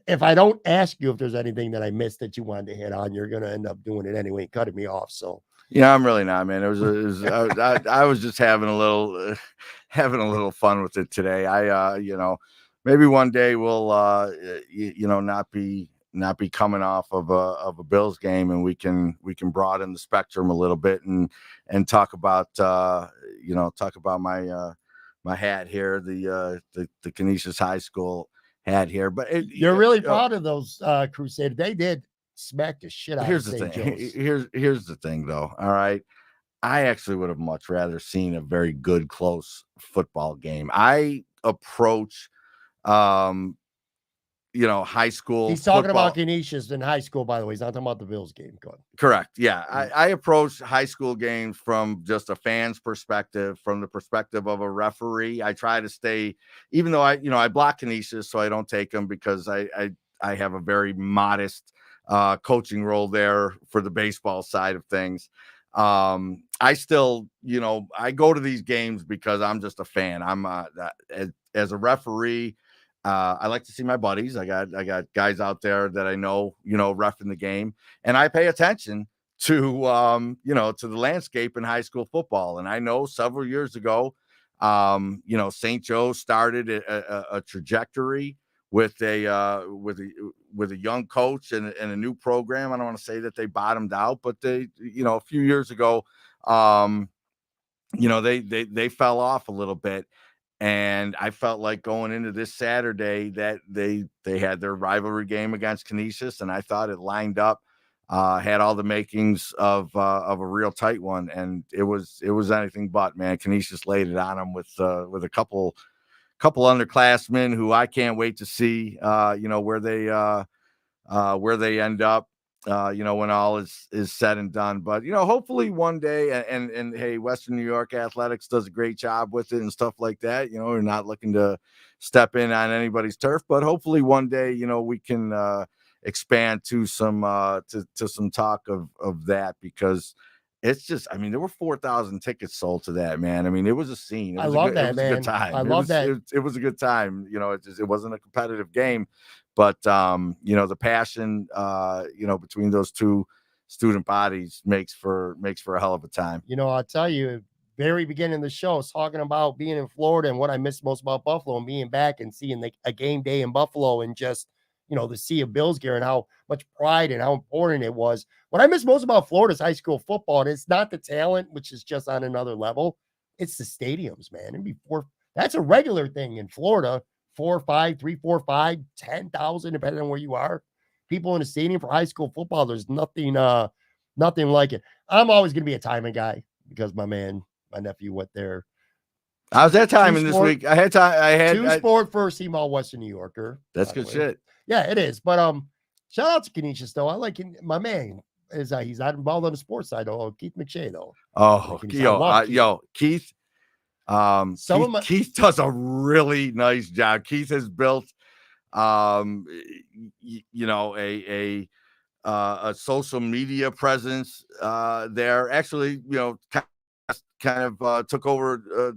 if I don't ask you if there's anything that I missed that you wanted to hit on, you're going to end up doing it anyway, cutting me off. So yeah, I'm really not, man. I was just having a little fun with it today. You know, maybe one day we'll you know, not be coming off of a Bills game, and we can broaden the spectrum a little bit and talk about you know, my hat here, the Canisius High School hat here. But you're really proud of those Crusaders. They did smack the shit out here's of the St. thing. Joe's. Here's the thing, though. All right, I actually would have much rather seen a very good, close football game. I approach you know, high school. He's talking about Canisius in high school, by the way. He's not talking about the Bills game. Go ahead. Correct. Yeah. I approach high school games from just a fan's perspective, from the perspective of a referee. I try to stay, even though I block Canisius, so I don't take them, because I have a very modest coaching role there for the baseball side of things. I still, I go to these games because I'm just a fan. I'm as a referee. I like to see my buddies. I got guys out there that I know, reffing the game, and I pay attention to, to the landscape in high school football. And I know several years ago, St. Joe started a trajectory with a young coach and a new program. I don't want to say that they bottomed out, but they, a few years ago, they fell off a little bit. And I felt like going into this Saturday that they had their rivalry game against Canisius, and I thought it lined up, had all the makings of a real tight one, and it was anything but, man. Canisius laid it on them with a couple underclassmen who I can't wait to see, where they end up. When all is said and done. But, hopefully one day, and hey, Western New York Athletics does a great job with it and stuff like that. We're not looking to step in on anybody's turf, but hopefully one day, we can expand to some talk of that, because it's just, there were 4,000 tickets sold to that, man. It was a scene. I love that, man. It was a good time. I love that. It was a good time. It wasn't a competitive game. But, the passion, between those two student bodies makes for a hell of a time. I'll tell you, very beginning of the show, I was talking about being in Florida and what I miss most about Buffalo, and being back and seeing a game day in Buffalo, and just, the sea of Bills gear and how much pride and how important it was. What I miss most about Florida is high school football, and it's not the talent, which is just on another level. It's the stadiums, man. That's a regular thing in Florida. 4 or 5, 3, 4, 5, 10,000, depending on where you are. People in the stadium for high school football, there's nothing like it. I'm always going to be a timing guy because my nephew went there. I was at timing this week. I had time. Sport first team all Western New Yorker. That's good shit. Yeah, it is. But shout out to Canisius though. I like my man. He's not involved on the sports side though. Keith McShay though. Oh, Keith. Keith does a really nice job. Keith has built a social media presence there. Actually, kind of took over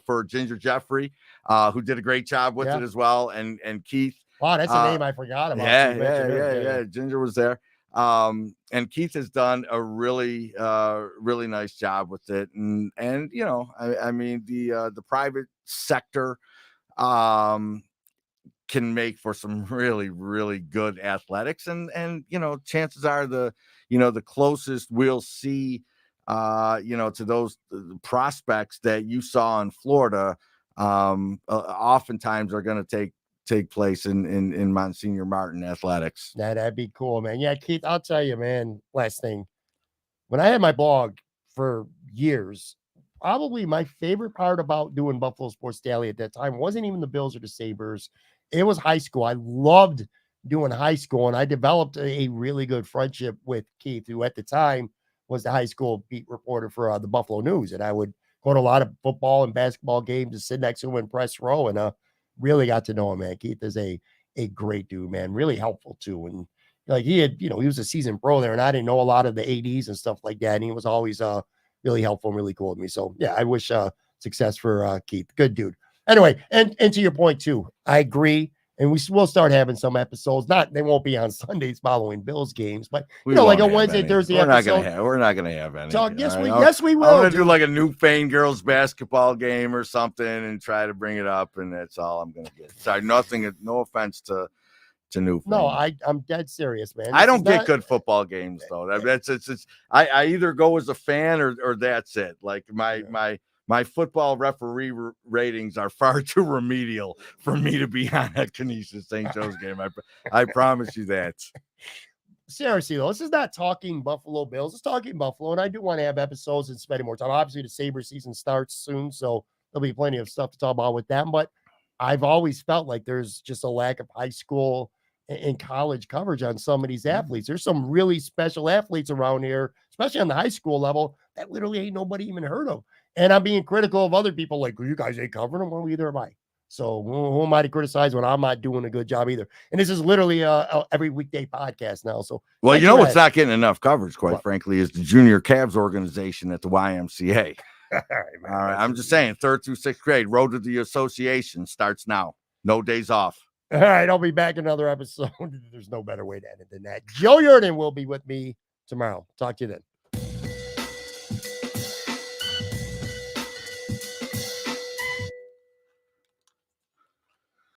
for Ginger Jeffrey, who did a great job with it as well. And Keith, wow, that's a name I forgot about. Yeah. Ginger was there. And Keith has done a really nice job with it. And the private sector, can make for some really, really good athletics. And, chances are the closest we'll see, to those prospects that you saw in Florida, oftentimes are going to take place in Monsignor Martin athletics. That'd be cool, man. Yeah, Keith, I'll tell you, man, last thing. When I had my blog for years, probably my favorite part about doing Buffalo Sports Daily at that time wasn't even the Bills or the Sabres. It was high school. I loved doing high school, and I developed a really good friendship with Keith, who at the time was the high school beat reporter for the Buffalo News. And I would go to a lot of football and basketball games and sit next to him in press row, and really got to know him, man. Keith is a great dude, man. Really helpful too. And like he had, he was a seasoned pro there, and I didn't know a lot of the ADs and stuff like that. And he was always really helpful and really cool with me. So yeah, I wish success for Keith. Good dude. Anyway, and to your point too, I agree. And will start having some episodes. They won't be on Sundays following Bills games, but like a Wednesday, Thursday episode. We're not gonna have any. Yes, we will. I'm gonna do like a New Fane girls basketball game or something and try to bring it up, and that's all I'm gonna get. Sorry, no offense to New Fane. No, I'm dead serious, man. I don't get good football games though. I either go as a fan or that's it. Like my football referee ratings are far too remedial for me to be on a Canisius St. Joe's game. I promise you that. Seriously, though, this is not talking Buffalo Bills. It's talking Buffalo, and I do want to have episodes and spending more time. Obviously, the Sabres season starts soon, so there'll be plenty of stuff to talk about with them. But I've always felt like there's just a lack of high school and college coverage on some of these athletes. There's some really special athletes around here, especially on the high school level, that literally ain't nobody even heard of. And I'm being critical of other people like, well, you guys ain't covering them. Well, either am I. So who am I to criticize when I'm not doing a good job either? And this is literally every weekday podcast now. So well, you know what's rest. not getting enough coverage, quite What? frankly, is the Junior Cavs organization at the YMCA. All right, man, All right, I'm just saying, 3rd through 6th grade, road to the association starts now. No days off. All right, I'll be back in another episode. There's no better way to end it than that. Joe Yurden will be with me tomorrow. Talk to you then.